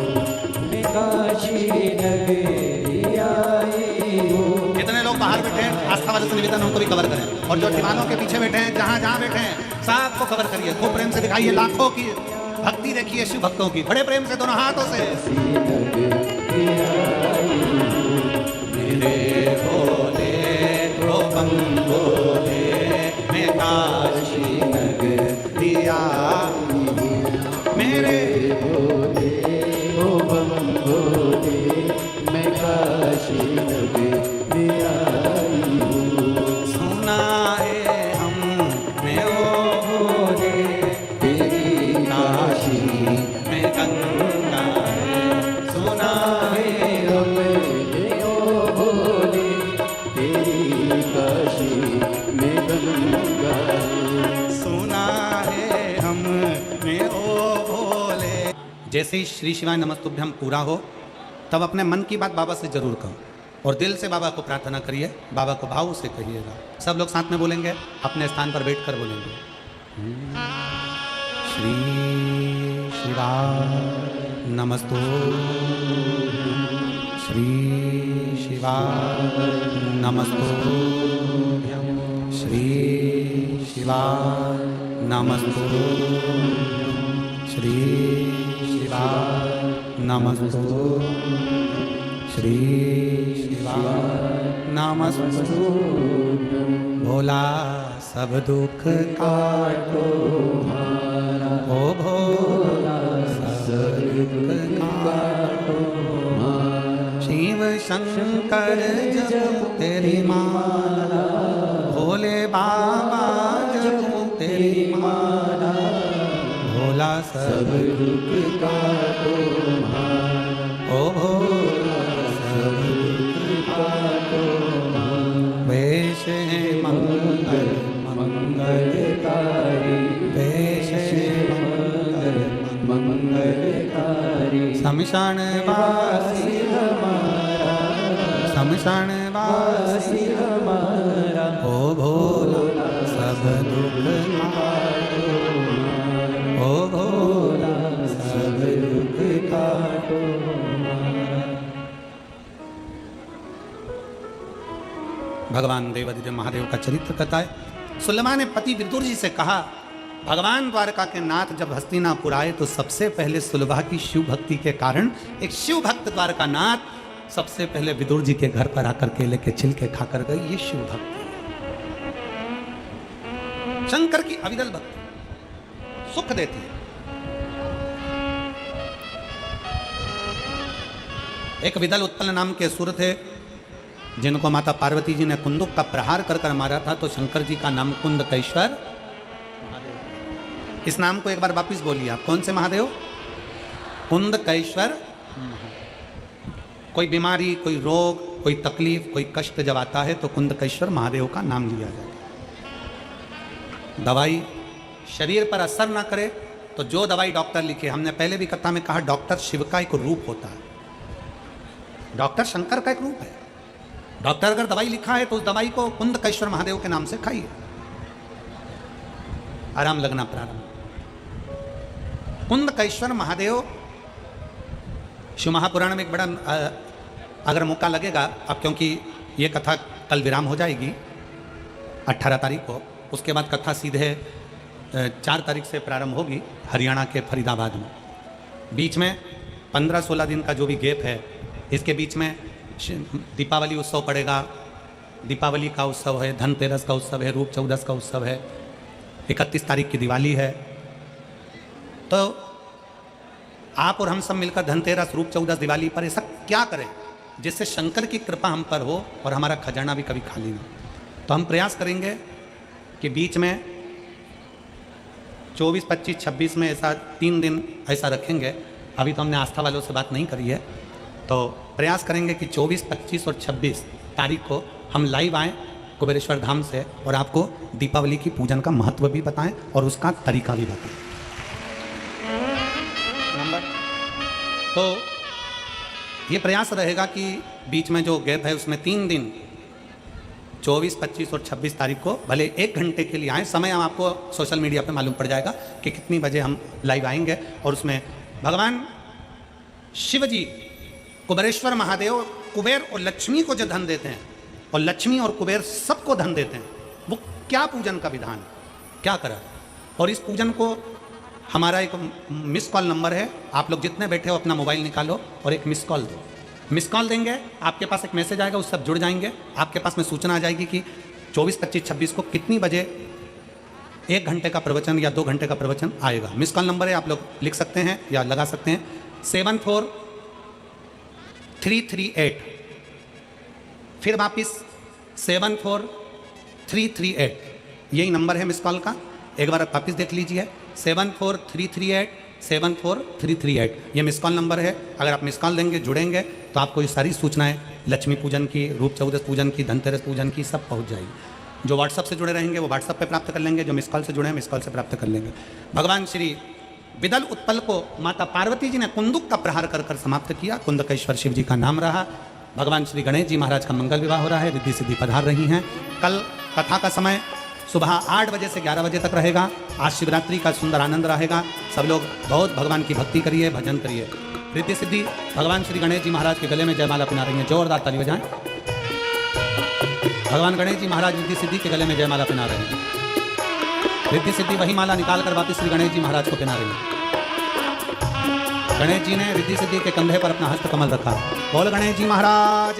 मैं काशी नगरी आई हूँ। कितने लोग बाहर बैठे हैं, आस्था वाले से निवेदन उनको भी कवर करें, और जो दीवानों के पीछे बैठे हैं, जहाँ जहाँ बैठे हैं सबको कवर करिए। खूब प्रेम से दिखाइए, लाखों की भक्ति देखिए शिव भक्तों की, बड़े प्रेम से दोनों हाथों से। मेरे भोले ओ बम भोले मैं काशी नगरी आई हूँ। मेरे भोले ओ बम भोले मैं काशी नगरी आई हूँ। सुना है हमने ओ भोले तेरी काशी में गंगा है। सुना है हमने ओ भोले तेरी काशी में गंगा है। सुना है हमने ओ भोले। जैसे ही श्री शिवाय नमस्तुभ्यम पूरा हो तब अपने मन की बात बाबा से जरूर कहो और दिल से बाबा को प्रार्थना करिए, बाबा को भाव से कहिएगा। सब लोग साथ में बोलेंगे, अपने स्थान पर बैठकर बोलेंगे। श्री शिवाय नमस्तु, श्री शिवाय नमस्तु, श्री शिवाय नमस्तु, श्री शिवाय नमस्तु, श्री शिवाय नमस्तु। भोला सब दुख काटो हमारा, ओ भोला सब दुख काटो हमारा। शिव शंकर जप तेरी माला, भोले बाबा जप तेरी माला। भोला सब दुख काटो हमारा, ओ भोला सब दुख काटो हमारा। वेश है मंगल मंगलकारी, वेश है मंगल मंगलकारी। शमशान वासी हमारा, शमशान वासी हमारा। ओ भोला सब दुख काटो हमारा, ओ भोला सब दुख काटो हमारा। भगवान देवादिदेव महादेव का चरित्र कहता है, सुलमा ने पति विदुर जी से कहा, भगवान द्वारका के नाथ जब हस्तिनापुर आए तो सबसे पहले सुलभा की शिव भक्ति के कारण एक शिव भक्त द्वारका नाथ सबसे पहले विदुर जी के घर पर आकर केले के छिलके खाकर गए। ये शिव भक्ति है। शंकर की अविरल भक्ति सुख देती है। एक विदल उत्पल नाम के असुर थे, जिनको माता पार्वती जी ने कुंदुक का प्रहार कर कर मारा था, तो शंकर जी का नाम कुंदकेश्वर। इस नाम को एक बार वापिस बोलिए आप, कौन से महादेव? कुंदकेश्वर। कोई बीमारी, कोई रोग, कोई तकलीफ, कोई कष्ट जब आता है तो कुंदकेश्वर महादेव का नाम लिया जाता है। दवाई शरीर पर असर ना करे तो जो दवाई डॉक्टर लिखे, हमने पहले भी कथा में कहा, डॉक्टर शिव का एक रूप होता है, डॉक्टर शंकर का एक रूप है। डॉक्टर अगर दवाई लिखा है तो उस दवाई को कुंदकेश्वर महादेव के नाम से खाइए, आराम लगना प्रारंभ। कुंदकेश्वर महादेव शिव महापुराण में एक बड़ा, अगर मौका लगेगा अब, क्योंकि ये कथा कल विराम हो जाएगी 18 तारीख को, उसके बाद कथा सीधे 4 तारीख से प्रारंभ होगी हरियाणा के फरीदाबाद में। बीच में 15-16 दिन का जो भी गैप है, इसके बीच में दीपावली उत्सव पड़ेगा। दीपावली का उत्सव है, धनतेरस का उत्सव है, रूप चौदस का उत्सव है, 31 तारीख की दिवाली है। तो आप और हम सब मिलकर धनतेरस, रूप चौदस, दिवाली पर ऐसा क्या करें जिससे शंकर की कृपा हम पर हो और हमारा खजाना भी कभी खाली ना। तो हम प्रयास करेंगे कि बीच में 24, 25, 26 में ऐसा 3 दिन ऐसा रखेंगे। अभी तो हमने आस्था वालों से बात नहीं करी है, तो प्रयास करेंगे कि 24, 25 और 26 तारीख को हम लाइव आएँ कुबेरेश्वर धाम से और आपको दीपावली की पूजन का महत्व भी बताएं और उसका तरीका भी बताएं। तो ये प्रयास रहेगा कि बीच में जो गैप है उसमें 3 दिन 24, 25 और 26 तारीख को भले 1 घंटे के लिए आएँ। समय हम आपको सोशल मीडिया पे मालूम पड़ जाएगा कि कितनी बजे हम लाइव आएंगे। और उसमें भगवान शिव जी, कुबेरेश्वर महादेव, कुबेर और लक्ष्मी को जो धन देते हैं, और लक्ष्मी और कुबेर सबको धन देते हैं, वो क्या पूजन का विधान है, क्या करा। और इस पूजन को हमारा एक मिस कॉल नंबर है, आप लोग जितने बैठे हो अपना मोबाइल निकालो और एक मिस कॉल दो। मिस कॉल देंगे, आपके पास एक मैसेज आएगा, उस सब जुड़ जाएंगे, आपके पास में सूचना आ जाएगी कि 24, 25, 26 को कितनी बजे 1 घंटे का प्रवचन या 2 घंटे का प्रवचन आएगा। मिस कॉल नंबर है, आप लोग लिख सकते हैं या लगा सकते हैं 74338। फिर वापिस 74338, यही नंबर है मिस कॉल का। एक बार वापिस देख लीजिए, 74338 ये मिस कॉल नंबर है। अगर आप मिस कॉल देंगे, जुड़ेंगे, तो आपको ये सारी सूचनाएं लक्ष्मी पूजन की, रूप चौदस पूजन की, धनतेरस पूजन की सब पहुंच जाएगी। जो व्हाट्सअप से जुड़े रहेंगे वो व्हाट्सअप पे प्राप्त कर लेंगे, जो मिस कॉल से जुड़े हैं मिस कॉल से प्राप्त कर लेंगे। भगवान श्री विदल उत्पल को माता पार्वती जी ने कुंदुक का प्रहार कर कर समाप्त किया। कुंदकेश्वर शिव जी का नाम रहा। भगवान श्री गणेश जी महाराज का मंगल विवाह हो रहा है, रिद्धि सिद्धि पधार रही हैं। कल कथा का समय सुबह 8 बजे से 11 बजे तक रहेगा। आज शिवरात्रि का सुंदर आनंद रहेगा। सब लोग बहुत भगवान की भक्ति करिए, भजन करिए। रिद्धि सिद्धि भगवान श्री गणेश जी महाराज के गले में जयमाला पहना रही हैं, जोरदार ताली बजाएं। भगवान गणेश जी महाराज रिद्धि सिद्धि के गले में जयमाला पहना रहे हैं। रिद्धि सिद्धि वही माला निकाल कर वापिस श्री गणेश जी महाराज को पहना रही है। गणेश जी ने रिद्धि सिद्धि के कंधे पर अपना हस्त कमल रखा। बोल गणेश जी महाराज।